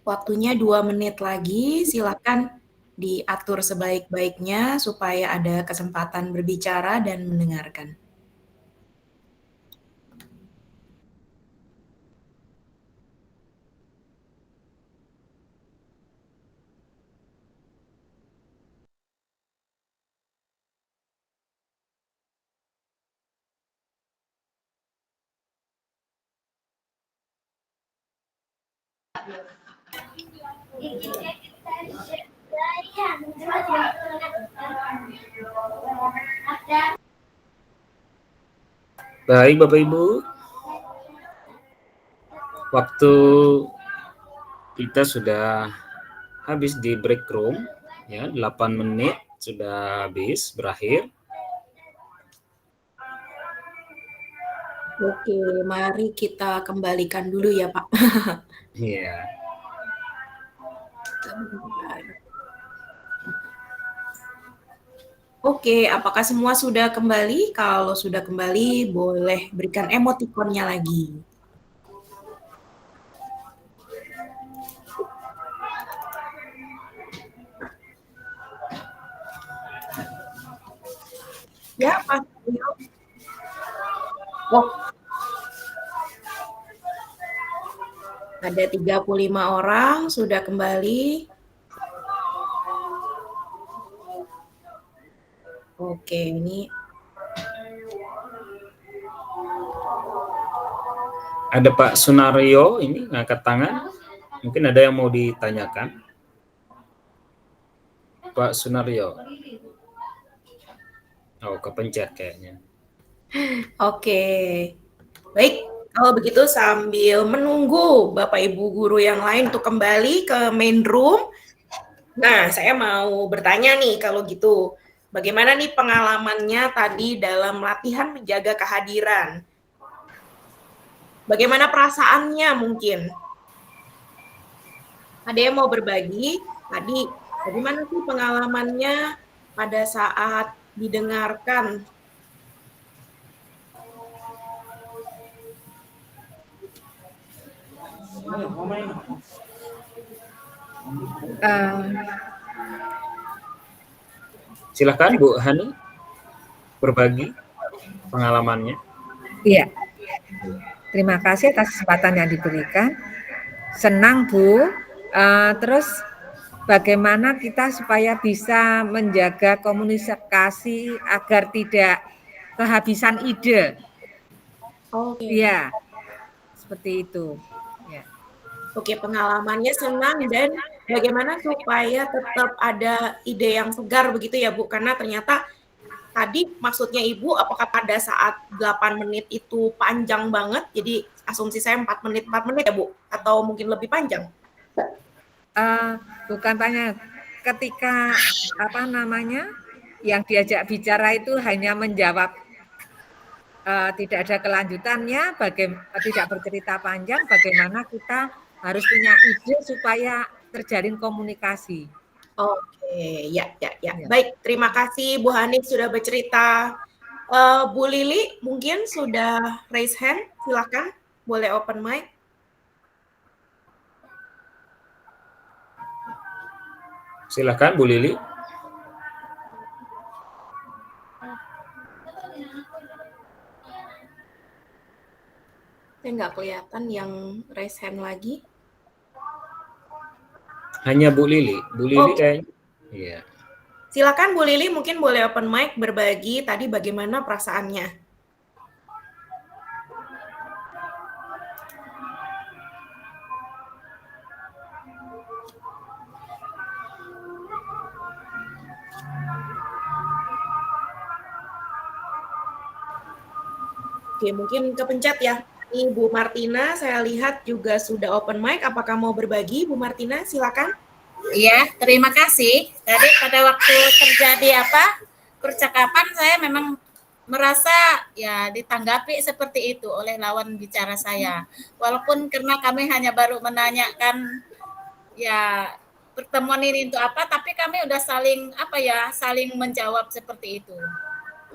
[SPEAKER 4] Waktunya 2 menit lagi, silakan diatur sebaik-baiknya supaya ada kesempatan berbicara dan mendengarkan.
[SPEAKER 3] Baik Bapak Ibu, waktu kita sudah habis di break room, ya 8 menit sudah habis, berakhir.
[SPEAKER 4] Oke, mari kita kembalikan dulu ya Pak.
[SPEAKER 3] Iya.
[SPEAKER 4] Oke, apakah semua sudah kembali? Kalau sudah kembali, boleh berikan emotikonnya lagi. Ya, Pak. Oh. Ada 35 orang sudah kembali. Oke, ini
[SPEAKER 3] Ada Pak Sunario ini ngangkat tangan. Mungkin ada yang mau ditanyakan. Pak Sunario. Oh, kepencet kayaknya.
[SPEAKER 4] Oke. Baik, kalau begitu sambil menunggu Bapak Ibu guru yang lain untuk kembali ke main room. Nah, saya mau bertanya nih kalau gitu. Bagaimana nih pengalamannya tadi dalam latihan menjaga kehadiran? Bagaimana perasaannya mungkin? Ada yang mau berbagi? Tadi, bagaimana sih pengalamannya pada saat didengarkan?
[SPEAKER 3] Silakan Bu Hani berbagi pengalamannya.
[SPEAKER 8] Iya, terima kasih atas kesempatan yang diberikan. Senang Bu. Terus bagaimana kita supaya bisa menjaga komunikasi agar tidak kehabisan ide?
[SPEAKER 4] Oke.
[SPEAKER 8] Iya, seperti itu. Ya.
[SPEAKER 4] Oke, pengalamannya senang dan bagaimana supaya tetap ada ide yang segar begitu ya Bu, karena ternyata tadi maksudnya Ibu apakah pada saat 8 menit itu panjang banget, jadi asumsi saya 4 menit ya Bu, atau mungkin lebih panjang?
[SPEAKER 8] Bukan tanya, ketika yang diajak bicara itu hanya menjawab, tidak ada kelanjutannya, tidak bercerita panjang, bagaimana kita harus punya ide supaya terjalin komunikasi.
[SPEAKER 4] Oke, ya. Baik, terima kasih Bu Hanik sudah bercerita. Bu Lili mungkin sudah raise hand, silakan, boleh open mic.
[SPEAKER 3] Silakan Bu Lili.
[SPEAKER 4] Saya nggak kelihatan yang raise hand lagi.
[SPEAKER 3] Hanya Bu Lili. Bu Lili kayaknya. Iya.
[SPEAKER 4] Silakan Bu Lili, mungkin boleh open mic berbagi tadi bagaimana perasaannya. Oke, mungkin kepencet ya. Ini Bu Martina, saya lihat juga sudah open mic. Apakah mau berbagi, Bu Martina? Silakan.
[SPEAKER 6] Iya, terima kasih. Tadi pada waktu terjadi percakapan, saya memang merasa ya ditanggapi seperti itu oleh lawan bicara saya. Walaupun karena kami hanya baru menanyakan ya pertemuan ini untuk apa, tapi kami udah saling menjawab seperti itu.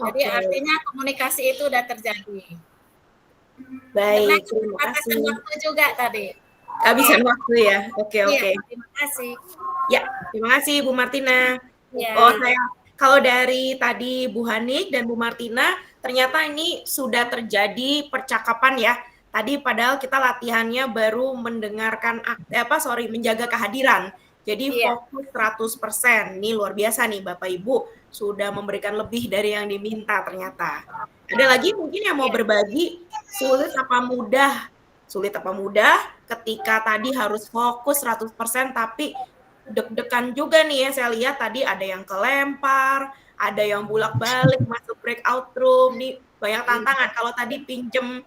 [SPEAKER 6] Jadi artinya komunikasi itu udah terjadi.
[SPEAKER 4] Baik,
[SPEAKER 6] terima kasih. Waktu juga tadi.
[SPEAKER 4] Kehabisan waktu ya. Oke.
[SPEAKER 6] Iya, terima kasih.
[SPEAKER 4] Ya, terima kasih Bu Martina.
[SPEAKER 6] Ya.
[SPEAKER 4] Kalau dari tadi Bu Hanik dan Bu Martina, ternyata ini sudah terjadi percakapan ya. Tadi padahal kita latihannya baru mendengarkan menjaga kehadiran. Jadi fokus 100%. Ini luar biasa nih Bapak Ibu, sudah memberikan lebih dari yang diminta ternyata. Ada lagi mungkin yang mau berbagi, sulit apa mudah? Sulit apa mudah ketika tadi harus fokus 100% tapi deg-degan juga nih ya, saya lihat tadi ada yang kelempar, ada yang bolak-balik masuk breakout room, nih banyak tantangan. Kalau tadi pinjem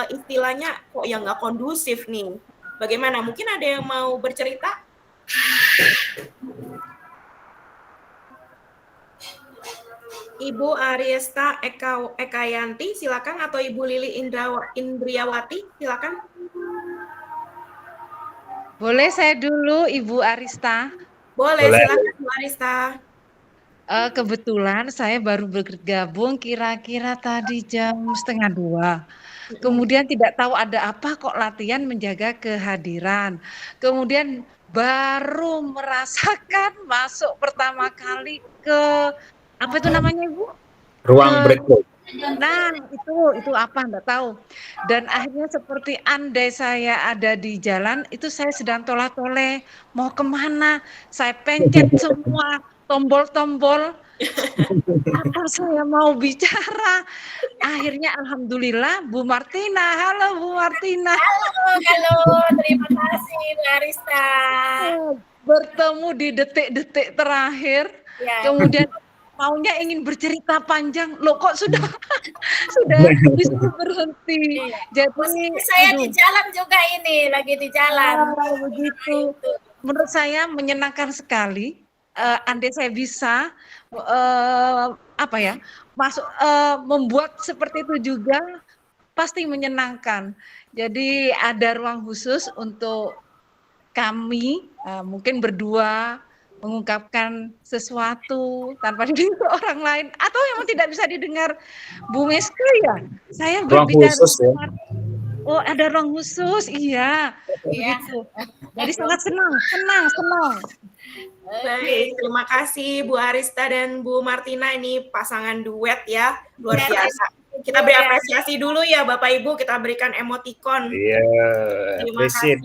[SPEAKER 4] istilahnya kok yang nggak kondusif nih. Bagaimana? Mungkin ada yang mau bercerita? Ibu Ariesta Ekayanti, silakan, atau Ibu Lili Indriawati, silakan.
[SPEAKER 9] Boleh saya dulu, Ibu Arista?
[SPEAKER 4] Boleh. Silakan Bu Arista.
[SPEAKER 9] Kebetulan saya baru bergabung kira-kira tadi jam 1:30. Kemudian tidak tahu ada apa kok latihan menjaga kehadiran. Kemudian baru merasakan masuk pertama kali ke apa itu namanya Ibu?
[SPEAKER 3] Ruang breakout.
[SPEAKER 9] Nah, itu apa enggak tahu. Dan akhirnya seperti andai saya ada di jalan, itu saya sedang tolak-toleh, mau kemana, saya pencet semua tombol-tombol, apa saya mau bicara. Akhirnya alhamdulillah Bu Martina, halo Bu Martina.
[SPEAKER 6] Halo, terima kasih Bu Arista.
[SPEAKER 9] Bertemu di detik-detik terakhir, kemudian maunya ingin bercerita panjang, loh kok sudah disuruh berhenti. Jadi
[SPEAKER 6] saya di jalan juga ini, lagi di jalan.
[SPEAKER 9] Begitu. Menurut saya menyenangkan sekali. Andai saya bisa membuat seperti itu juga pasti menyenangkan. Jadi ada ruang khusus untuk kami mungkin berdua mengungkapkan sesuatu tanpa didengar orang lain, atau memang tidak bisa didengar Bu Meska ya. Saya berbicara
[SPEAKER 3] khusus, ya?
[SPEAKER 9] Oh, ada ruang khusus, iya. Begitu. Jadi sangat senang.
[SPEAKER 4] Baik, terima kasih Bu Arista dan Bu Martina, ini pasangan duet ya, luar biasa. Kita beri apresiasi dulu ya Bapak Ibu, kita berikan emoticon.
[SPEAKER 3] Iya,
[SPEAKER 4] terima kasih.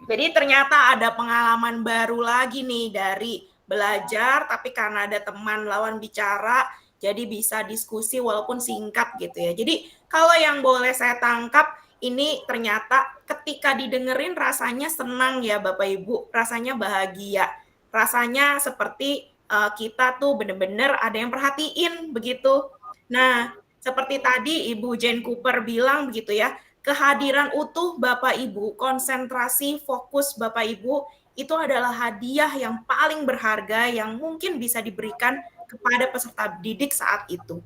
[SPEAKER 4] Jadi ternyata ada pengalaman baru lagi nih dari belajar, tapi karena ada teman lawan bicara, jadi bisa diskusi walaupun singkat gitu ya. Jadi kalau yang boleh saya tangkap, ini ternyata ketika didengerin rasanya senang ya Bapak Ibu, rasanya bahagia, rasanya seperti kita tuh benar-benar ada yang perhatiin begitu. Nah, seperti tadi Ibu Jane Cooper bilang begitu ya, kehadiran utuh Bapak Ibu, konsentrasi fokus Bapak Ibu itu adalah hadiah yang paling berharga yang mungkin bisa diberikan kepada peserta didik saat itu.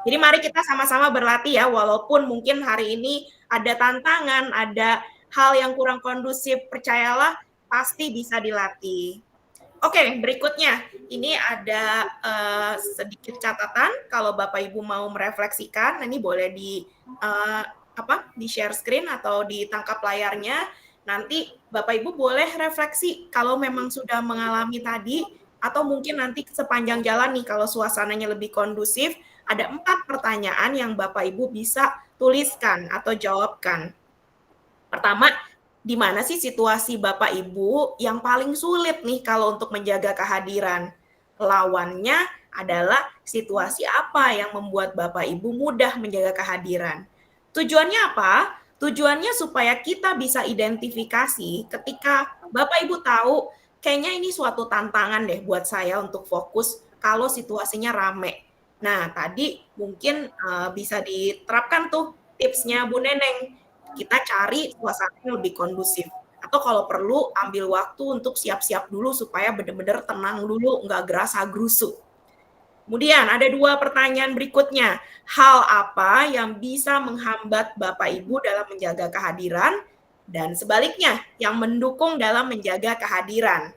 [SPEAKER 4] Jadi mari kita sama-sama berlatih ya, walaupun mungkin hari ini ada tantangan, ada hal yang kurang kondusif, percayalah pasti bisa dilatih. Oke, berikutnya ini ada sedikit catatan kalau Bapak Ibu mau merefleksikan, ini boleh di share screen atau ditangkap layarnya. Nanti Bapak Ibu boleh refleksi kalau memang sudah mengalami tadi, atau mungkin nanti sepanjang jalan nih kalau suasananya lebih kondusif, ada 4 pertanyaan yang Bapak Ibu bisa tuliskan atau jawabkan. Pertama, di mana sih situasi Bapak Ibu yang paling sulit nih kalau untuk menjaga kehadiran? Lawannya adalah situasi apa yang membuat Bapak Ibu mudah menjaga kehadiran? Tujuannya apa? Tujuannya supaya kita bisa identifikasi ketika Bapak Ibu tahu kayaknya ini suatu tantangan deh buat saya untuk fokus kalau situasinya rame. Nah, tadi mungkin bisa diterapkan tuh tipsnya Bu Neneng. Kita cari suasana yang lebih kondusif. Atau kalau perlu ambil waktu untuk siap-siap dulu supaya benar-benar tenang dulu, nggak gerasa gerusuk. Kemudian ada 2 pertanyaan berikutnya. Hal apa yang bisa menghambat Bapak Ibu dalam menjaga kehadiran? Dan sebaliknya, yang mendukung dalam menjaga kehadiran.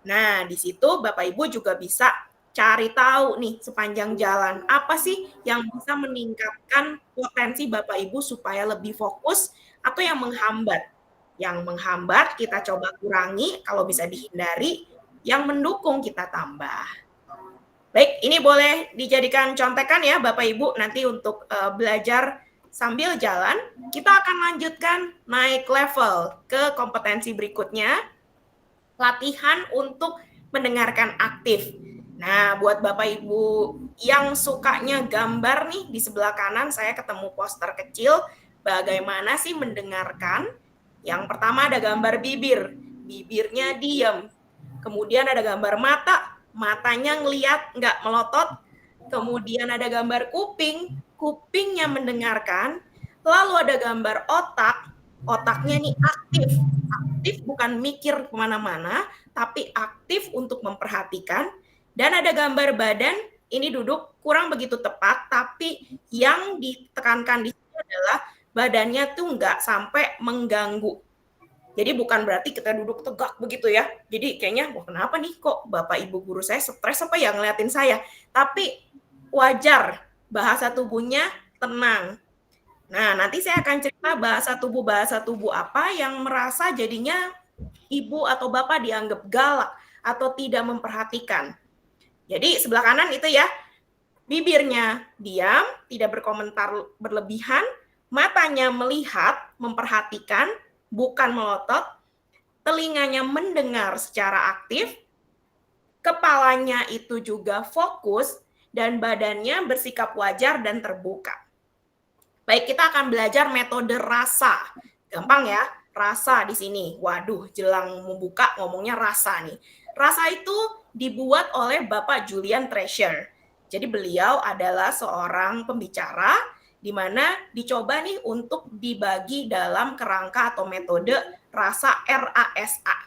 [SPEAKER 4] Nah, di situ Bapak Ibu juga bisa cari tahu nih sepanjang jalan, apa sih yang bisa meningkatkan potensi Bapak Ibu supaya lebih fokus atau yang menghambat. Yang menghambat kita coba kurangi, kalau bisa dihindari, yang mendukung kita tambah. Baik, ini boleh dijadikan contekan ya Bapak Ibu nanti untuk belajar sambil jalan. Kita akan lanjutkan naik level ke kompetensi berikutnya, latihan untuk mendengarkan aktif. Nah, buat Bapak Ibu yang sukanya gambar nih, di sebelah kanan saya ketemu poster kecil, bagaimana sih mendengarkan. Yang pertama ada gambar bibir, bibirnya diam. Kemudian ada gambar mata, matanya ngeliat, nggak melotot. Kemudian ada gambar kuping, kupingnya mendengarkan. Lalu ada gambar otak, otaknya nih aktif. Aktif bukan mikir kemana-mana, tapi aktif untuk memperhatikan. Dan ada gambar badan, ini duduk kurang begitu tepat, tapi yang ditekankan di sini adalah badannya tuh nggak sampai mengganggu. Jadi bukan berarti kita duduk tegak begitu ya. Jadi kayaknya, wah kenapa nih kok Bapak Ibu guru saya stres apa ya ngeliatin saya. Tapi wajar, bahasa tubuhnya tenang. Nah, nanti saya akan cerita bahasa tubuh apa yang merasa jadinya ibu atau bapak dianggap galak atau tidak memperhatikan. Jadi sebelah kanan itu ya, bibirnya diam, tidak berkomentar berlebihan, matanya melihat, memperhatikan, bukan melotot, telinganya mendengar secara aktif, kepalanya itu juga fokus, dan badannya bersikap wajar dan terbuka. Baik, kita akan belajar metode rasa. Gampang ya, rasa di sini. Waduh, jelang membuka ngomongnya rasa nih. Rasa itu dibuat oleh Bapak Julian Treasure. Jadi beliau adalah seorang pembicara di mana dicoba nih untuk dibagi dalam kerangka atau metode rasa RASA.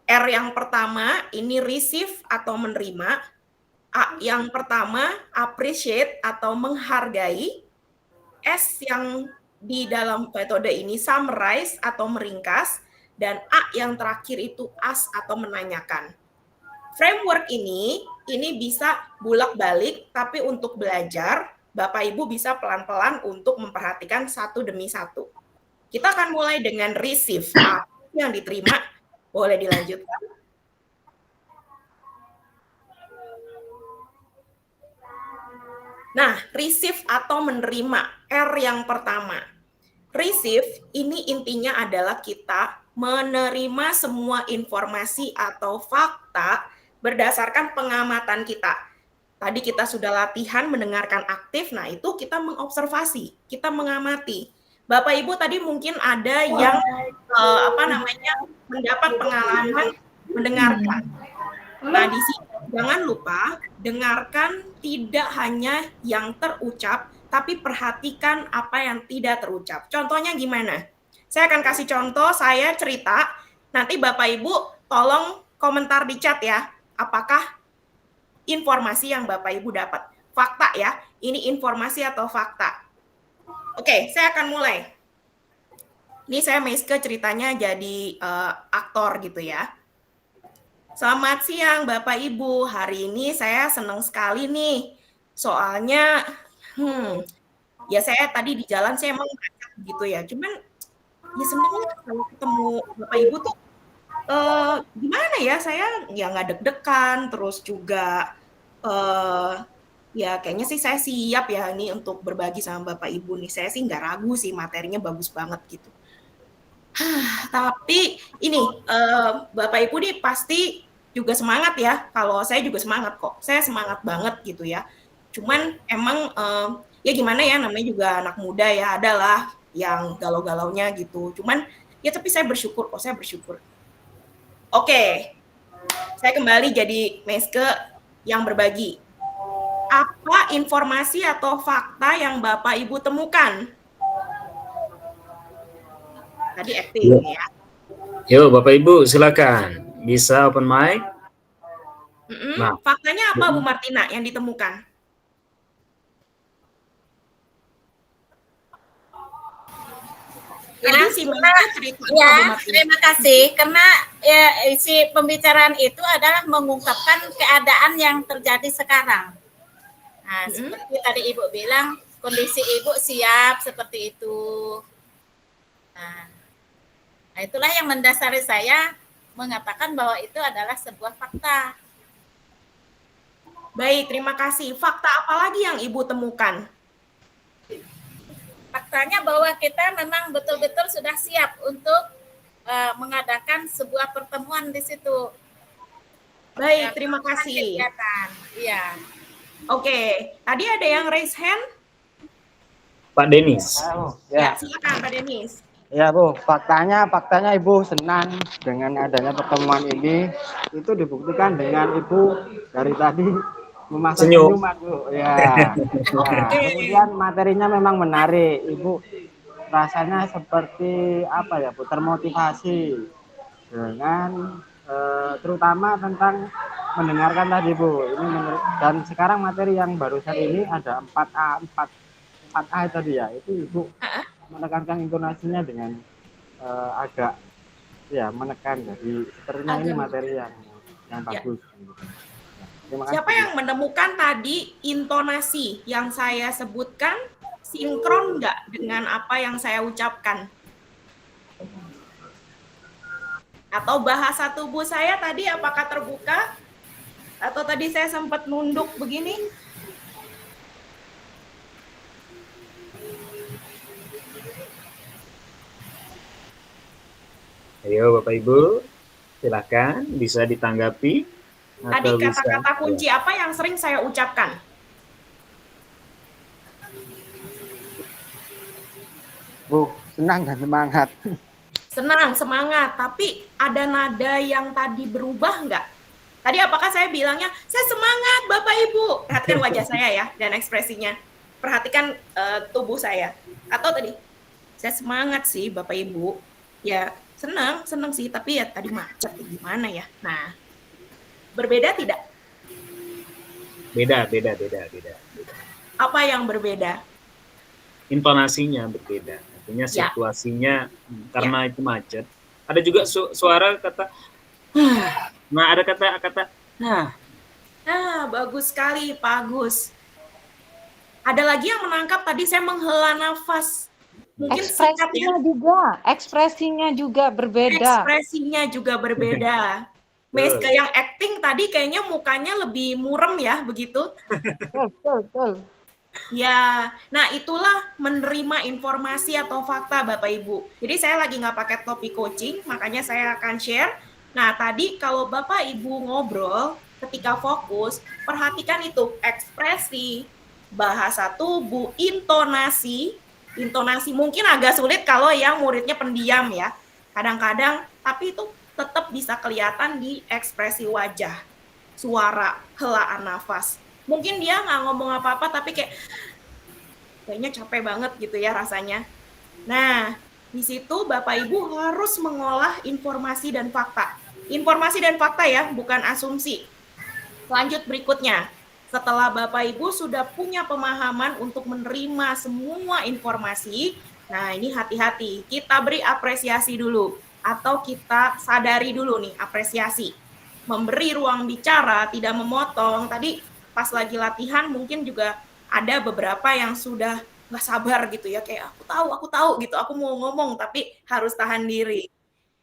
[SPEAKER 4] R yang pertama ini receive atau menerima. A yang pertama appreciate atau menghargai. S yang di dalam metode ini summarize atau meringkas. Dan A yang terakhir itu ask atau menanyakan. Framework ini bisa bulak-balik, tapi untuk belajar, Bapak Ibu bisa pelan-pelan untuk memperhatikan satu demi satu. Kita akan mulai dengan receive, apa yang diterima, boleh dilanjutkan. Nah, receive atau menerima, R yang pertama. Receive ini intinya adalah kita menerima semua informasi atau fakta berdasarkan pengamatan kita. Tadi kita sudah latihan mendengarkan aktif, nah itu kita mengobservasi, kita mengamati. Bapak Ibu tadi mungkin ada yang mendapat pengalaman mendengarkan. Nah, di sini jangan lupa dengarkan tidak hanya yang terucap, tapi perhatikan apa yang tidak terucap. Contohnya gimana? Saya akan kasih contoh, saya cerita, nanti Bapak Ibu tolong komentar di chat ya, apakah informasi yang Bapak Ibu dapat. Fakta ya, ini informasi atau fakta. Oke, saya akan mulai. Ini saya Meiske ceritanya jadi aktor gitu ya. Selamat siang Bapak Ibu, hari ini saya senang sekali nih. Soalnya, ya saya tadi di jalan saya emang ngajak gitu ya. Cuman, ya sebenarnya kalau ketemu Bapak Ibu tuh, gimana ya, saya ya nggak deg-degan, terus juga, ya kayaknya sih saya siap ya ini untuk berbagi sama Bapak Ibu nih. Saya sih nggak ragu sih materinya bagus banget gitu. Tapi ini Bapak Ibu nih pasti juga semangat ya. Kalau saya juga semangat kok. Saya semangat banget gitu ya. Cuman emang ya gimana ya, namanya juga anak muda ya, adalah yang galau-galaunya gitu. Cuman ya tapi saya bersyukur kok, saya bersyukur. Oke. Saya kembali jadi Meiske yang berbagi. Apa informasi atau fakta yang Bapak Ibu temukan? Tadi acting ya.
[SPEAKER 3] Yo, Bapak Ibu silakan. Bisa open mic.
[SPEAKER 4] Nah, faktanya apa Bu Martina yang ditemukan?
[SPEAKER 6] Ya, terima kasih. Karena ya, isi pembicaraan itu adalah mengungkapkan keadaan yang terjadi sekarang. Nah, seperti tadi Ibu bilang, kondisi Ibu siap seperti itu. Nah, Nah, itulah yang mendasari saya mengatakan bahwa itu adalah sebuah fakta.
[SPEAKER 4] Baik, terima kasih. Fakta apa lagi yang Ibu temukan?
[SPEAKER 6] Faktanya bahwa kita memang betul-betul sudah siap untuk mengadakan sebuah pertemuan di situ.
[SPEAKER 4] Baik, terima kasih.
[SPEAKER 6] Iya.
[SPEAKER 4] Oke, tadi ada yang raise hand?
[SPEAKER 3] Pak Denis.
[SPEAKER 4] Ya, silakan Pak Denis.
[SPEAKER 10] Ya Bu, faktanya Ibu senang dengan adanya pertemuan ini. Itu dibuktikan dengan Ibu dari tadi memasang senyuman Bu. Ya. Nah, kemudian materinya memang menarik. Ibu rasanya seperti apa ya Bu, termotivasi dengan terutama tentang mendengarkan tadi Bu. Ini dan sekarang materi yang barusan ini ada 4A tadi ya. Itu Ibu menekankan intonasinya dengan agak ya menekan, jadi sepertinya ini materi yang bagus. Ya.
[SPEAKER 4] Siapa yang menemukan tadi intonasi yang saya sebutkan sinkron nggak dengan apa yang saya ucapkan? Atau bahasa tubuh saya tadi apakah terbuka? Atau tadi saya sempat nunduk begini?
[SPEAKER 3] Ayo Bapak Ibu, silakan bisa ditanggapi.
[SPEAKER 4] Tadi kata-kata kunci apa yang sering saya ucapkan?
[SPEAKER 10] Bu, senang dan semangat.
[SPEAKER 4] Senang, semangat. Tapi ada nada yang tadi berubah nggak? Tadi apakah saya bilangnya, saya semangat Bapak Ibu? Perhatikan wajah saya ya, dan ekspresinya. Perhatikan tubuh saya. Atau tadi, saya semangat sih Bapak Ibu. Ya, senang sih, tapi ya tadi macet gimana ya. Nah, berbeda tidak?
[SPEAKER 3] Beda.
[SPEAKER 4] Apa yang berbeda?
[SPEAKER 3] Intonasinya berbeda. Artinya situasinya karena itu macet. Ada juga suara kata nah, ada kata nah.
[SPEAKER 4] Nah, bagus sekali Pak Agus. Ada lagi yang menangkap tadi saya menghela nafas. Mungkin
[SPEAKER 9] ekspresinya juga berbeda.
[SPEAKER 4] Meska yang acting tadi kayaknya mukanya lebih murem ya, begitu?
[SPEAKER 9] Betul.
[SPEAKER 4] Ya, nah itulah menerima informasi atau fakta Bapak Ibu. Jadi saya lagi nggak pakai topik coaching, makanya saya akan share. Nah tadi kalau Bapak Ibu ngobrol, ketika fokus, perhatikan itu ekspresi, bahasa tubuh, intonasi mungkin agak sulit kalau yang muridnya pendiam ya. Kadang-kadang, tapi itu tetap bisa kelihatan di ekspresi wajah, suara, helaan nafas. Mungkin dia nggak ngomong apa-apa, tapi kayaknya capek banget gitu ya rasanya. Nah, di situ Bapak Ibu harus mengolah informasi dan fakta. Informasi dan fakta ya, bukan asumsi. Lanjut berikutnya. Setelah Bapak Ibu sudah punya pemahaman untuk menerima semua informasi, nah ini hati-hati, kita beri apresiasi dulu, atau kita sadari dulu nih apresiasi. Memberi ruang bicara, tidak memotong. Tadi pas lagi latihan mungkin juga ada beberapa yang sudah nggak sabar gitu ya, kayak aku tahu gitu, aku mau ngomong tapi harus tahan diri.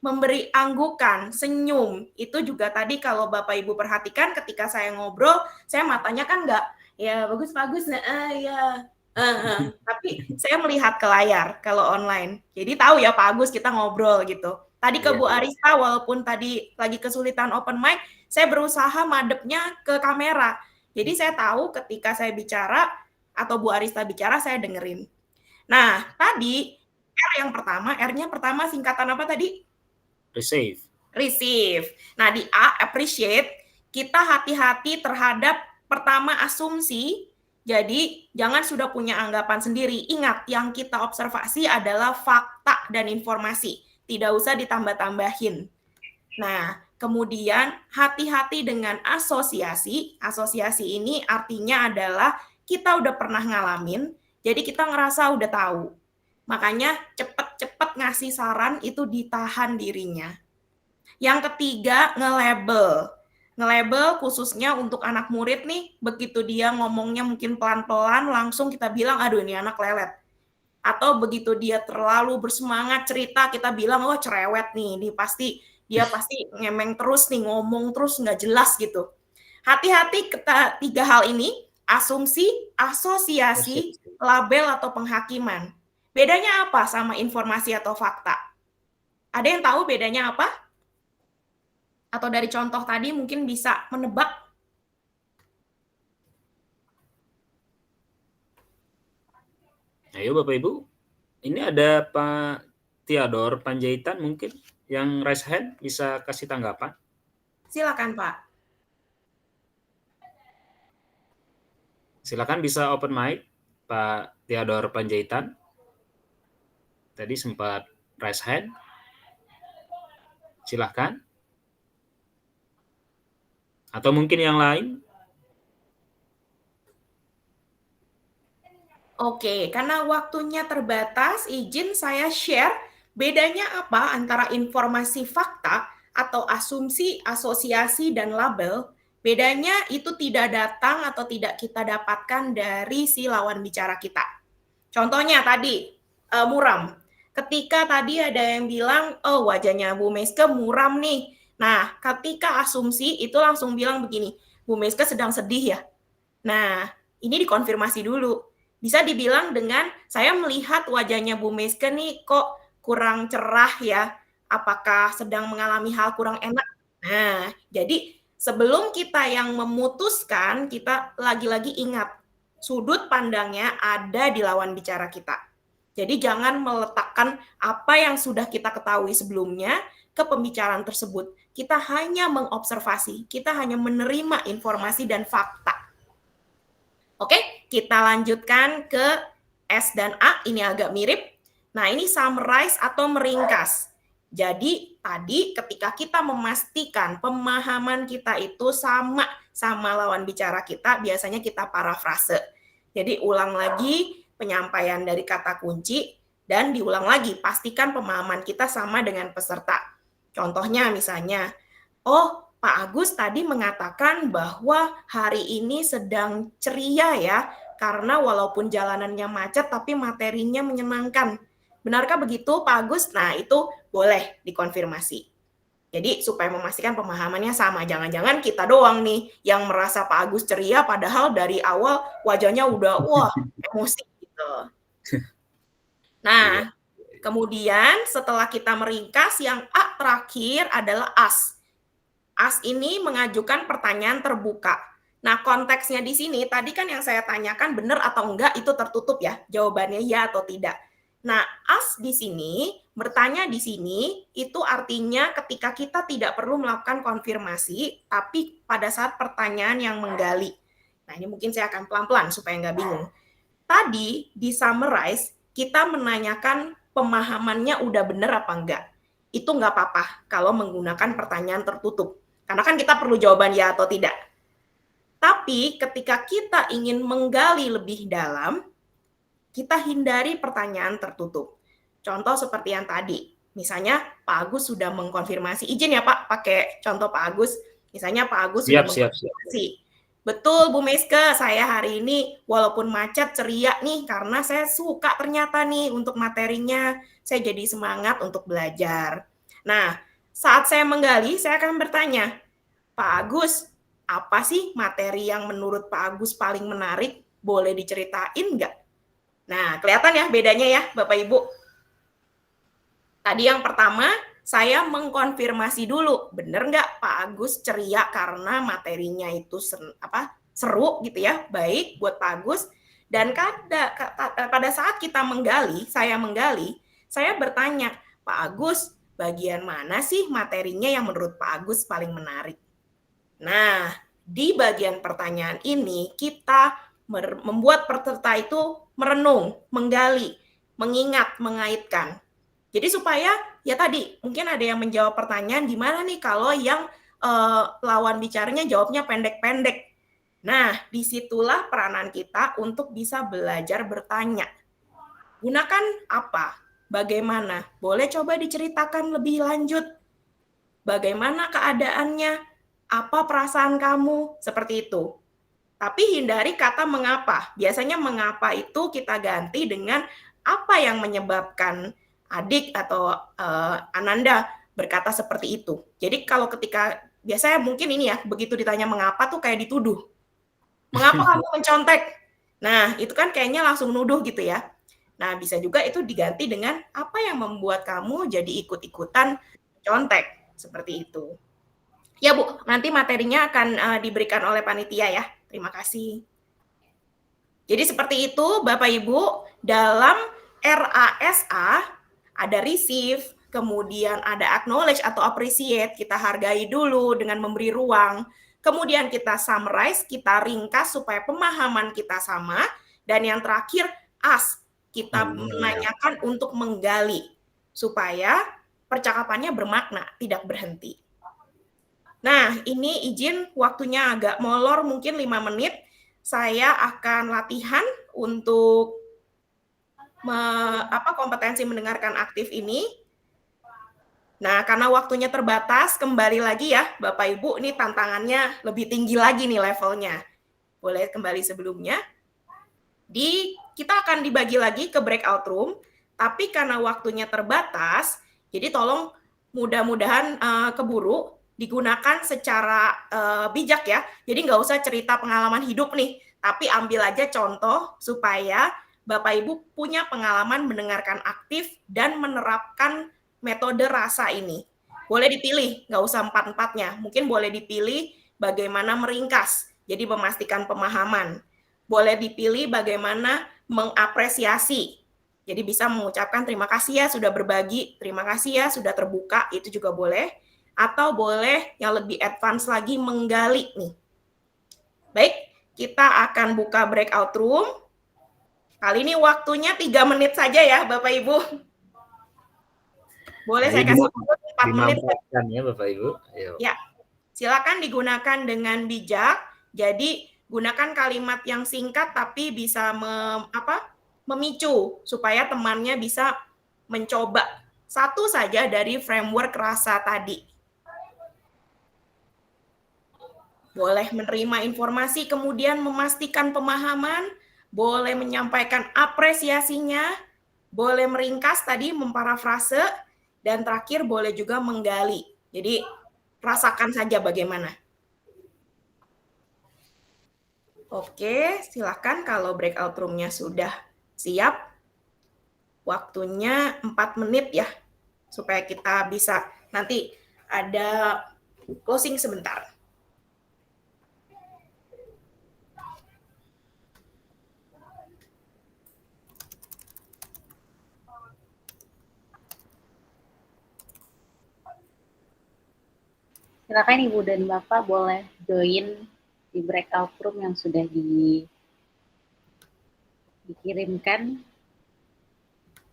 [SPEAKER 4] Memberi anggukan, senyum, itu juga tadi kalau Bapak Ibu perhatikan ketika saya ngobrol, saya matanya kan nggak, ya bagus, tapi saya melihat ke layar kalau online. Jadi tahu ya Pak Agus kita ngobrol gitu. Tadi ke Bu Arista, walaupun tadi lagi kesulitan open mic, saya berusaha madepnya ke kamera. Jadi saya tahu ketika saya bicara atau Bu Arista bicara, saya dengerin. Nah, tadi R-nya pertama singkatan apa tadi? Receive. Nah, di A, appreciate, kita hati-hati terhadap pertama asumsi. Jadi, jangan sudah punya anggapan sendiri. Ingat, yang kita observasi adalah fakta dan informasi. Tidak usah ditambah-tambahin. Nah, kemudian hati-hati dengan asosiasi. Asosiasi ini artinya adalah kita udah pernah ngalamin, jadi kita ngerasa udah tahu. Makanya cepet-cepet ngasih saran itu ditahan dirinya. Yang ketiga, nge-label. Nge-label khususnya untuk anak murid nih, begitu dia ngomongnya mungkin pelan-pelan, langsung kita bilang, aduh ini anak lelet. Atau begitu dia terlalu bersemangat cerita, kita bilang, oh cerewet nih, dia pasti ngemeng terus nih, ngomong terus nggak jelas gitu. Hati-hati tiga hal ini, asumsi, asosiasi, label atau penghakiman. Bedanya apa sama informasi atau fakta? Ada yang tahu bedanya apa? Atau dari contoh tadi mungkin bisa menebak?
[SPEAKER 3] Ayo Bapak Ibu, ini ada Pak Theodore Panjaitan mungkin yang raise hand, bisa kasih tanggapan.
[SPEAKER 4] Silakan Pak.
[SPEAKER 3] Silakan bisa open mic, Pak Theodore Panjaitan. Tadi sempat raise hand. Silakan. Atau mungkin yang lain.
[SPEAKER 4] Oke, karena waktunya terbatas, izin saya share bedanya apa antara informasi fakta atau asumsi, asosiasi, dan label. Bedanya itu tidak datang atau tidak kita dapatkan dari si lawan bicara kita. Contohnya tadi, muram. Ketika tadi ada yang bilang, oh wajahnya Bu Meske muram nih. Nah, ketika asumsi itu langsung bilang begini, Bu Meske sedang sedih ya. Nah, ini dikonfirmasi dulu. Bisa dibilang dengan, saya melihat wajahnya Bu Meske nih kok kurang cerah ya. Apakah sedang mengalami hal kurang enak? Nah, jadi sebelum kita yang memutuskan, kita lagi-lagi ingat, sudut pandangnya ada di lawan bicara kita. Jadi jangan meletakkan apa yang sudah kita ketahui sebelumnya ke pembicaraan tersebut. Kita hanya mengobservasi, kita hanya menerima informasi dan fakta. Oke, kita lanjutkan ke S dan A, ini agak mirip. Nah, ini summarize atau meringkas. Jadi, tadi ketika kita memastikan pemahaman kita itu sama lawan bicara kita, biasanya kita parafrase. Jadi, ulang lagi penyampaian dari kata kunci, dan diulang lagi, pastikan pemahaman kita sama dengan peserta. Contohnya misalnya, oh, Pak Agus tadi mengatakan bahwa hari ini sedang ceria ya, karena walaupun jalanannya macet tapi materinya menyenangkan. Benarkah begitu Pak Agus? Nah, itu boleh dikonfirmasi. Jadi supaya memastikan pemahamannya sama, jangan-jangan kita doang nih yang merasa Pak Agus ceria padahal dari awal wajahnya udah wah emosi gitu. Nah, kemudian setelah kita meringkas, yang A terakhir adalah as. As ini mengajukan pertanyaan terbuka. Nah, konteksnya di sini, tadi kan yang saya tanyakan benar atau enggak, itu tertutup ya, jawabannya ya atau tidak. Nah, as di sini, bertanya di sini, itu artinya ketika kita tidak perlu melakukan konfirmasi, tapi pada saat pertanyaan yang menggali. Nah, ini mungkin saya akan pelan-pelan supaya nggak bingung. Tadi, di summarize, kita menanyakan pemahamannya udah benar apa enggak. Itu nggak apa-apa kalau menggunakan pertanyaan tertutup. Karena kan kita perlu jawaban ya atau tidak. Tapi ketika kita ingin menggali lebih dalam, kita hindari pertanyaan tertutup. Contoh seperti yang tadi. Misalnya Pak Agus sudah mengkonfirmasi. Izin ya Pak, pakai contoh Pak Agus. Misalnya Pak Agus sudah mengkonfirmasi. Betul Bu Meske, saya hari ini walaupun macet ceria nih karena saya suka ternyata nih untuk materinya. Saya jadi semangat untuk belajar. Nah, saat saya menggali, saya akan bertanya, Pak Agus, apa sih materi yang menurut Pak Agus paling menarik? Boleh diceritain nggak? Nah, kelihatan ya bedanya ya, Bapak Ibu. Tadi yang pertama, saya mengkonfirmasi dulu, bener nggak Pak Agus ceria karena materinya itu seru gitu ya, baik buat Pak Agus. Dan pada saat kita menggali, saya bertanya, Pak Agus, bagian mana sih materinya yang menurut Pak Agus paling menarik? Nah, di bagian pertanyaan ini kita membuat peserta itu merenung, menggali, mengingat, mengaitkan. Jadi supaya ya tadi mungkin ada yang menjawab pertanyaan gimana nih kalau yang lawan bicaranya jawabnya pendek-pendek. Nah, disitulah peranan kita untuk bisa belajar bertanya. Gunakan apa? Bagaimana? Boleh coba diceritakan lebih lanjut. Bagaimana keadaannya? Apa perasaan kamu? Seperti itu. Tapi hindari kata mengapa. Biasanya mengapa itu kita ganti dengan apa yang menyebabkan adik atau Ananda berkata seperti itu. Jadi kalau ketika biasanya mungkin ini ya, begitu ditanya mengapa tuh kayak dituduh. Mengapa kamu mencontek? Nah, itu kan kayaknya langsung nuduh gitu ya. Nah, bisa juga itu diganti dengan apa yang membuat kamu jadi ikut-ikutan contek, seperti itu. Ya Bu, nanti materinya akan diberikan oleh panitia ya. Terima kasih. Jadi seperti itu Bapak Ibu, dalam RASA ada receive, kemudian ada acknowledge atau appreciate, kita hargai dulu dengan memberi ruang, kemudian kita summarize, kita ringkas supaya pemahaman kita sama, dan yang terakhir ask, kita menanyakan untuk menggali, supaya percakapannya bermakna, tidak berhenti. Nah, ini izin waktunya agak molor, mungkin 5 menit, saya akan latihan untuk kompetensi mendengarkan aktif ini. Nah, karena waktunya terbatas, kembali lagi ya Bapak Ibu, ini tantangannya lebih tinggi lagi nih levelnya. Boleh kembali sebelumnya. Kita akan dibagi lagi ke breakout room, tapi karena waktunya terbatas, jadi tolong mudah-mudahan keburu digunakan secara bijak ya. Jadi nggak usah cerita pengalaman hidup nih, tapi ambil aja contoh supaya Bapak Ibu punya pengalaman mendengarkan aktif dan menerapkan metode rasa ini. Boleh dipilih, nggak usah empat-empatnya. Mungkin boleh dipilih bagaimana meringkas, jadi memastikan pemahaman. Boleh dipilih bagaimana mengapresiasi. Jadi bisa mengucapkan terima kasih ya sudah berbagi, terima kasih ya sudah terbuka, itu juga boleh. Atau boleh yang lebih advance lagi menggali nih. Baik, kita akan buka breakout room. Kali ini waktunya 3 menit saja ya Bapak Ibu. Boleh saya kasih 4 menit.
[SPEAKER 3] Ya Bapak Ibu. Ayo.
[SPEAKER 4] Ya, silakan digunakan dengan bijak. Jadi gunakan kalimat yang singkat tapi bisa memicu supaya temannya bisa mencoba satu saja dari framework rasa tadi. Boleh menerima informasi kemudian memastikan pemahaman, boleh menyampaikan apresiasinya, boleh meringkas tadi memparafrase, dan terakhir boleh juga menggali. Jadi rasakan saja bagaimana. Oke, silakan kalau breakout room-nya sudah siap. Waktunya 4 menit ya, supaya kita bisa nanti ada closing sebentar.
[SPEAKER 7] Silakan Ibu dan Bapak boleh join di breakout room yang sudah dikirimkan.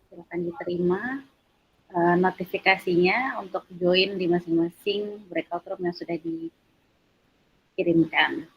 [SPEAKER 7] Silakan diterima notifikasinya untuk join di masing-masing breakout room yang sudah dikirimkan.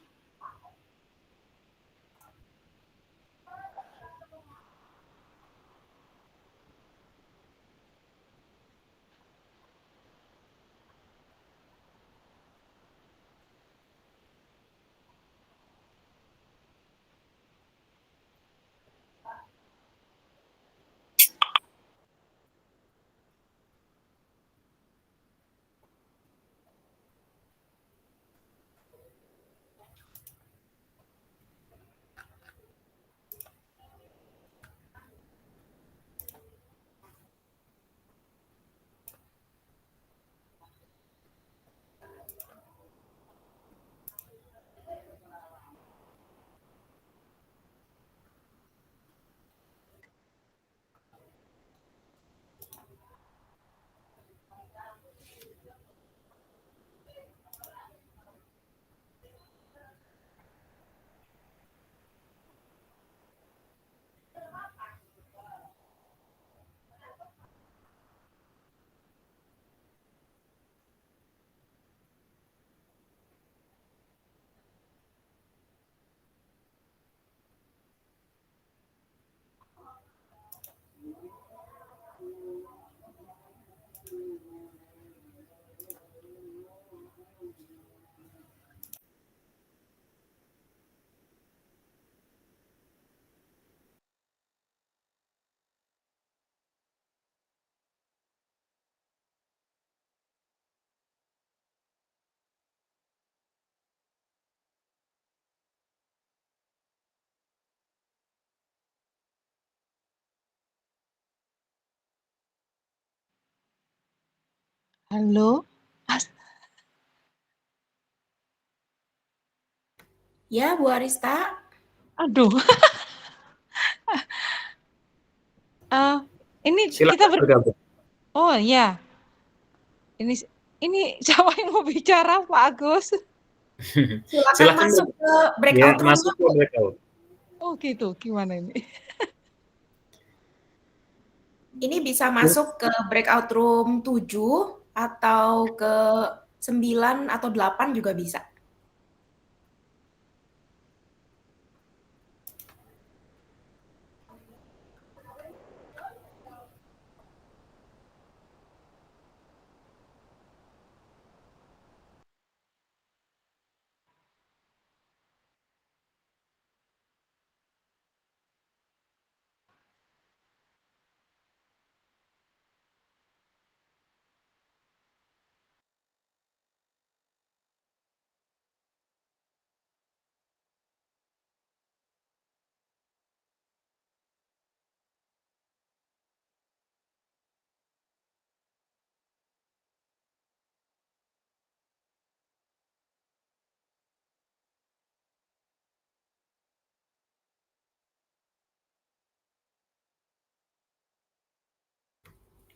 [SPEAKER 9] Halo?
[SPEAKER 4] Ya, Bu Arista.
[SPEAKER 9] Aduh. Ini kita
[SPEAKER 3] Silakan bergabung.
[SPEAKER 9] Oh ya. Ini siapa yang mau bicara, Pak Agus?
[SPEAKER 4] Silakan masuk ke breakout room.
[SPEAKER 3] Masuk ke breakout.
[SPEAKER 9] Oh gitu, gimana ini?
[SPEAKER 4] Ini bisa masuk ke breakout room 7 atau ke 9 atau 8 juga bisa.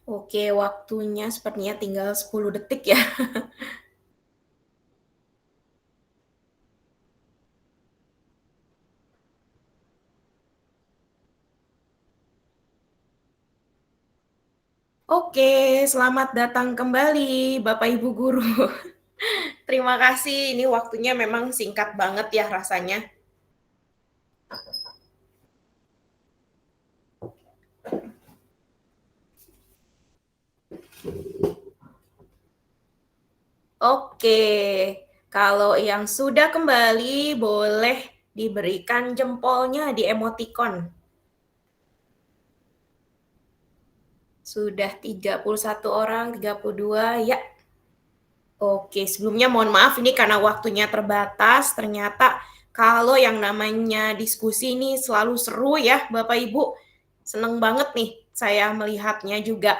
[SPEAKER 4] Oke, waktunya sepertinya tinggal 10 detik ya. Oke, selamat datang kembali Bapak Ibu Guru. Terima kasih, ini waktunya memang singkat banget ya rasanya. Oke, kalau yang sudah kembali boleh diberikan jempolnya di emoticon. Sudah 31 orang, 32, ya. Oke, sebelumnya mohon maaf ini karena waktunya terbatas, ternyata kalau yang namanya diskusi ini selalu seru ya Bapak Ibu. Seneng banget nih saya melihatnya juga.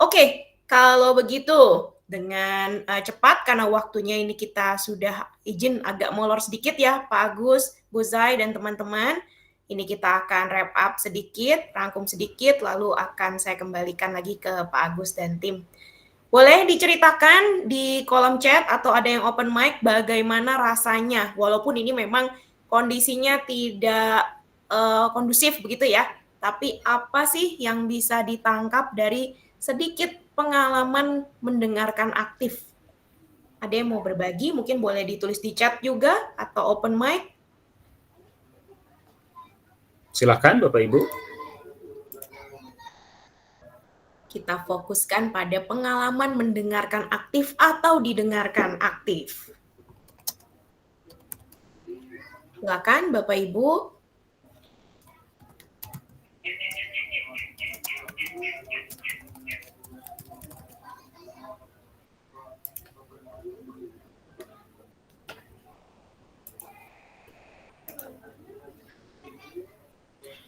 [SPEAKER 4] Oke, kalau begitu dengan cepat karena waktunya ini kita sudah izin agak molor sedikit ya Pak Agus, Bu Zai, dan teman-teman. Ini kita akan wrap up sedikit, rangkum sedikit, lalu akan saya kembalikan lagi ke Pak Agus dan tim. Boleh diceritakan di kolom chat atau ada yang open mic bagaimana rasanya, walaupun ini memang kondisinya tidak kondusif begitu ya, tapi apa sih yang bisa ditangkap dari sedikit pengalaman mendengarkan aktif? Ada yang mau berbagi, mungkin boleh ditulis di chat juga atau open mic.
[SPEAKER 3] Silakan Bapak Ibu.
[SPEAKER 4] Kita fokuskan pada pengalaman mendengarkan aktif atau didengarkan aktif. Silakan Bapak Ibu.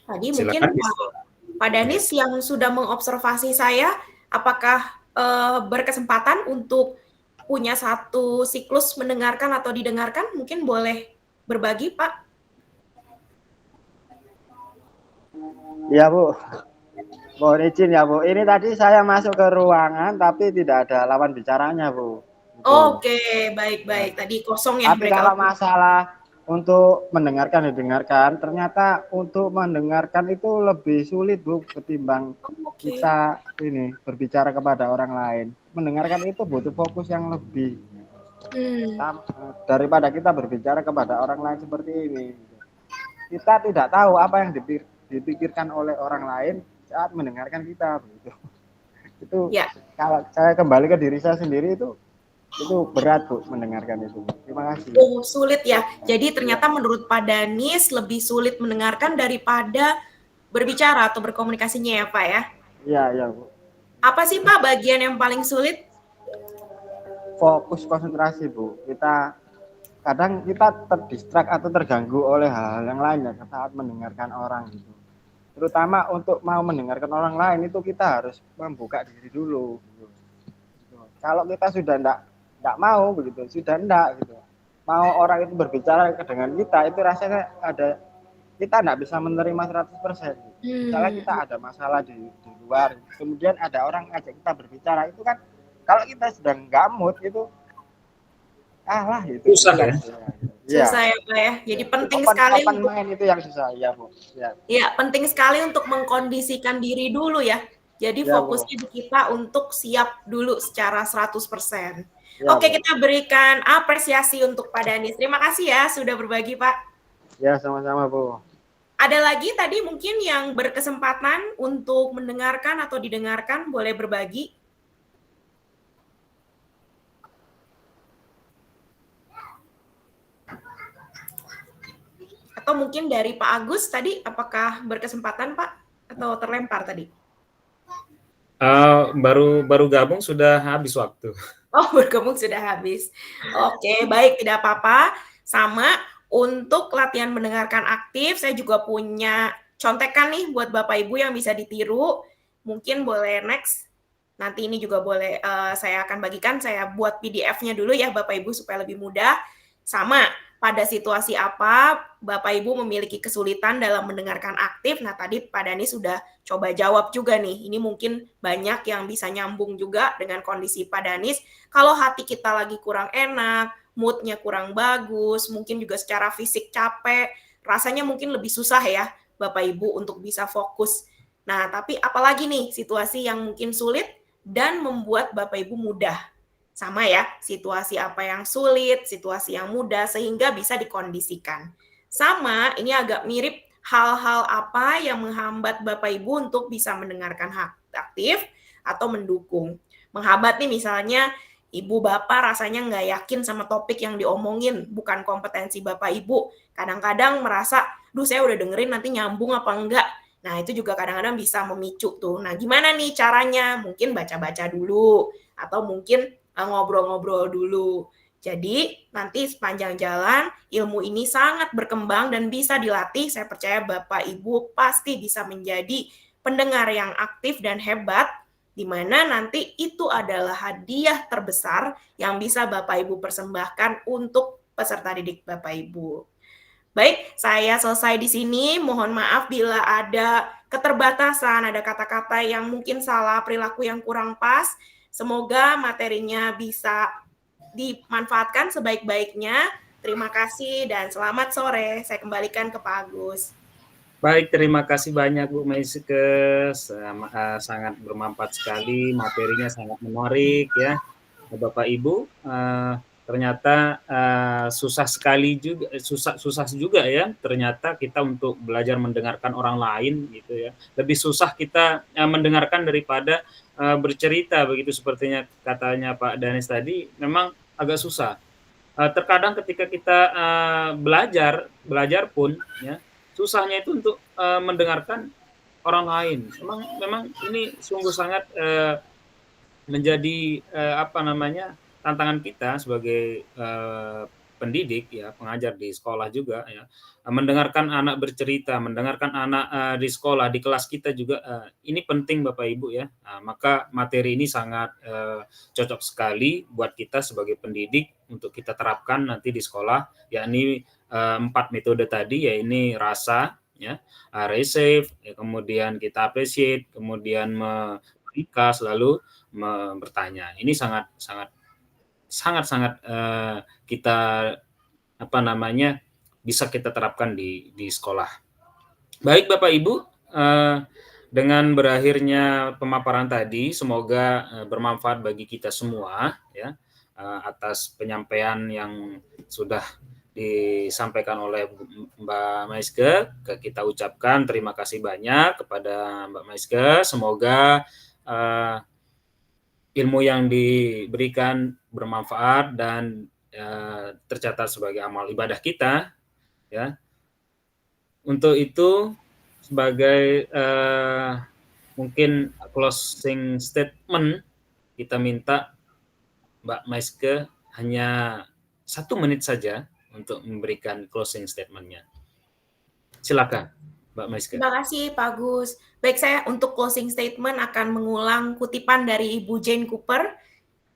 [SPEAKER 4] Tadi mungkin Pak Danis yang sudah mengobservasi saya, apakah berkesempatan untuk punya satu siklus mendengarkan atau didengarkan? Mungkin boleh berbagi, Pak.
[SPEAKER 10] Ya, Bu. Mohon izin ya, Bu. Ini tadi saya masuk ke ruangan tapi tidak ada lawan bicaranya, Bu.
[SPEAKER 4] Oke, baik-baik. Tadi kosong ya.
[SPEAKER 10] Tapi kalau masalah untuk mendengarkan, didengarkan, ternyata untuk mendengarkan itu lebih sulit, Bu, ketimbang kita ini berbicara kepada orang lain. Mendengarkan itu butuh fokus yang lebih daripada kita berbicara kepada orang lain seperti ini. Kita tidak tahu apa yang dipikirkan oleh orang lain saat mendengarkan kita, begitu. Itu ya. Kalau saya kembali ke diri saya sendiri itu berat, Bu, mendengarkan itu. Terima kasih.
[SPEAKER 4] Oh, sulit ya. Jadi ternyata menurut Pak Danis lebih sulit mendengarkan daripada berbicara atau berkomunikasinya ya, Pak ya?
[SPEAKER 10] Iya, iya, Bu.
[SPEAKER 4] Apa sih, Pak, bagian yang paling sulit?
[SPEAKER 10] Fokus konsentrasi, Bu. Kadang kita terdistrak atau terganggu oleh hal-hal yang lain ya saat mendengarkan orang gitu. Terutama untuk mau mendengarkan orang lain itu kita harus membuka diri dulu. Gitu. Kalau kita sudah enggak mau begitu, sudah enggak gitu. Mau orang itu berbicara dengan kita, itu rasanya kita enggak bisa menerima 100%. Misalnya kita ada masalah di luar, kemudian ada orang ngajak kita berbicara, itu kan kalau kita sedang enggak mood itu gitu.
[SPEAKER 3] Susah ya.
[SPEAKER 4] Susah ya Pak ya. Jadi penting sekali
[SPEAKER 10] untuk main itu yang susah ya Bu.
[SPEAKER 4] Ya, penting sekali untuk mengkondisikan diri dulu ya. Jadi fokusnya di kita untuk siap dulu secara 100%. Oke, kita berikan apresiasi untuk Pak Danis. Terima kasih ya sudah berbagi Pak.
[SPEAKER 10] Ya, sama-sama Bu.
[SPEAKER 4] Ada lagi tadi mungkin yang berkesempatan untuk mendengarkan atau didengarkan, boleh berbagi. Atau mungkin dari Pak Agus tadi, apakah berkesempatan Pak? Atau terlempar tadi?
[SPEAKER 3] Baru gabung sudah habis waktu.
[SPEAKER 4] Oh, bergabung sudah habis. Oke, baik, tidak apa-apa. Sama, untuk latihan mendengarkan aktif, saya juga punya contekan nih buat Bapak Ibu yang bisa ditiru. Mungkin boleh next. Nanti ini juga boleh saya akan bagikan. Saya buat PDF-nya dulu ya Bapak Ibu supaya lebih mudah. Sama, pada situasi apa Bapak Ibu memiliki kesulitan dalam mendengarkan aktif. Nah, tadi Pak Danis sudah coba jawab juga nih. Ini mungkin banyak yang bisa nyambung juga dengan kondisi Pak Danis. Kalau hati kita lagi kurang enak, mood-nya kurang bagus, mungkin juga secara fisik capek, rasanya mungkin lebih susah ya Bapak Ibu untuk bisa fokus. Nah, tapi apalagi nih situasi yang mungkin sulit dan membuat Bapak Ibu mudah. Sama ya, situasi apa yang sulit, situasi yang mudah, sehingga bisa dikondisikan. Sama, ini agak mirip hal-hal apa yang menghambat Bapak Ibu untuk bisa mendengarkan aktif atau mendukung. Menghambat nih misalnya, Ibu Bapak rasanya nggak yakin sama topik yang diomongin, bukan kompetensi Bapak Ibu. Kadang-kadang merasa, saya udah dengerin nanti nyambung apa enggak. Nah, itu juga kadang-kadang bisa memicu tuh. Nah, gimana nih caranya? Mungkin baca-baca dulu, atau mungkin ngobrol-ngobrol dulu. Jadi nanti sepanjang jalan ilmu ini sangat berkembang dan bisa dilatih. Saya percaya Bapak Ibu pasti bisa menjadi pendengar yang aktif dan hebat, di mana nanti itu adalah hadiah terbesar yang bisa Bapak Ibu persembahkan untuk peserta didik Bapak Ibu. Baik, saya selesai di sini. Mohon maaf bila ada keterbatasan, ada kata-kata yang mungkin salah, perilaku yang kurang pas. Semoga materinya bisa dimanfaatkan sebaik-baiknya. Terima kasih dan selamat sore. Saya kembalikan ke Pak Agus.
[SPEAKER 3] Baik, terima kasih banyak Bu Maiske. Sangat bermanfaat sekali, materinya sangat menarik ya. Bapak Ibu, ternyata susah juga ya. Ternyata kita untuk belajar mendengarkan orang lain gitu ya. Lebih susah kita mendengarkan daripada bercerita, begitu sepertinya katanya Pak Danis tadi, memang agak susah. Terkadang ketika kita belajar pun ya, susahnya itu untuk mendengarkan orang lain. Memang ini sungguh sangat menjadi tantangan kita sebagai pendidik ya, pengajar di sekolah juga ya, mendengarkan anak bercerita, mendengarkan anak di sekolah, di kelas kita juga ini penting Bapak Ibu ya. Maka materi ini sangat cocok sekali buat kita sebagai pendidik untuk kita terapkan nanti di sekolah, yakni 4 metode tadi, ya ini rasa ya, receive, ya, kemudian kita appreciate, kemudian memberikan, lalu bertanya. Ini sangat kita bisa kita terapkan di sekolah. Baik Bapak Ibu, dengan berakhirnya pemaparan tadi, semoga bermanfaat bagi kita semua ya, atas penyampaian yang sudah disampaikan oleh Mbak Maiske. Kita ucapkan terima kasih banyak kepada Mbak Maiske. Semoga ilmu yang diberikan bermanfaat dan tercatat sebagai amal ibadah kita ya. Untuk itu sebagai mungkin closing statement, kita minta Mbak Maiske hanya 1 menit saja untuk memberikan closing statement-nya. Silakan Mbak Maiske.
[SPEAKER 4] Terima kasih Pak Agus. Baik, saya untuk closing statement akan mengulang kutipan dari Ibu Jane Cooper.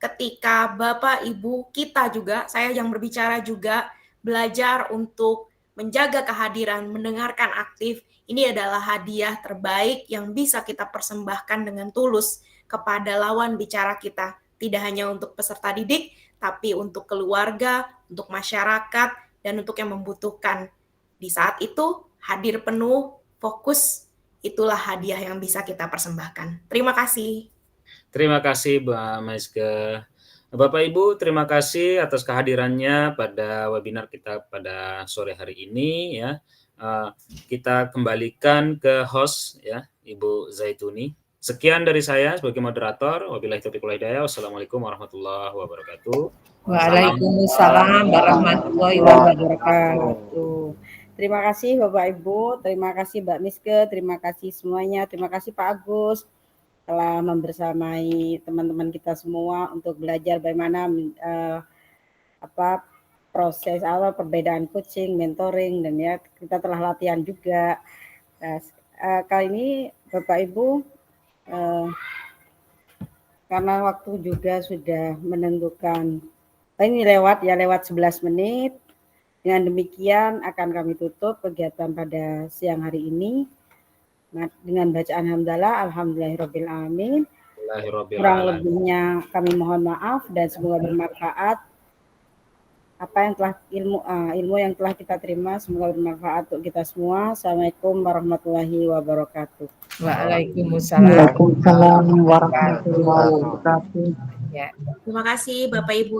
[SPEAKER 4] ketika Bapak, Ibu, kita juga, saya yang berbicara juga, belajar untuk menjaga kehadiran, mendengarkan aktif, ini adalah hadiah terbaik yang bisa kita persembahkan dengan tulus kepada lawan bicara kita. Tidak hanya untuk peserta didik, tapi untuk keluarga, untuk masyarakat, dan untuk yang membutuhkan. Di saat itu, hadir penuh, fokus, itulah hadiah yang bisa kita persembahkan. Terima kasih.
[SPEAKER 3] Terima kasih Mbak Maiske. Bapak Ibu, terima kasih atas kehadirannya pada webinar kita pada sore hari ini ya. Kita kembalikan ke host ya, Ibu Zaituni. Sekian dari saya sebagai moderator. Wabillahi taufiq wal hidayah. Wassalamualaikum warahmatullahi wabarakatuh.
[SPEAKER 2] Waalaikumsalam warahmatullahi wabarakatuh. Terima kasih Bapak Ibu, terima kasih Mbak Miske, terima kasih semuanya, terima kasih Pak Agus telah membersamai teman-teman kita semua untuk belajar bagaimana proses awal perbedaan coaching, mentoring, dan ya kita telah latihan juga. Nah, kali ini Bapak Ibu karena waktu juga sudah menentukan ini lewat 11 menit. Dengan demikian akan kami tutup kegiatan pada siang hari ini. Dengan bacaan hamdalah, alhamdulillahirabbil alamin. Kurang lebihnya kami mohon maaf dan semoga bermanfaat. Apa yang telah ilmu yang telah kita terima semoga bermanfaat untuk kita semua. Assalamualaikum warahmatullahi wabarakatuh.
[SPEAKER 8] Waalaikumsalam warahmatullahi wabarakatuh.
[SPEAKER 4] Terima kasih Bapak Ibu.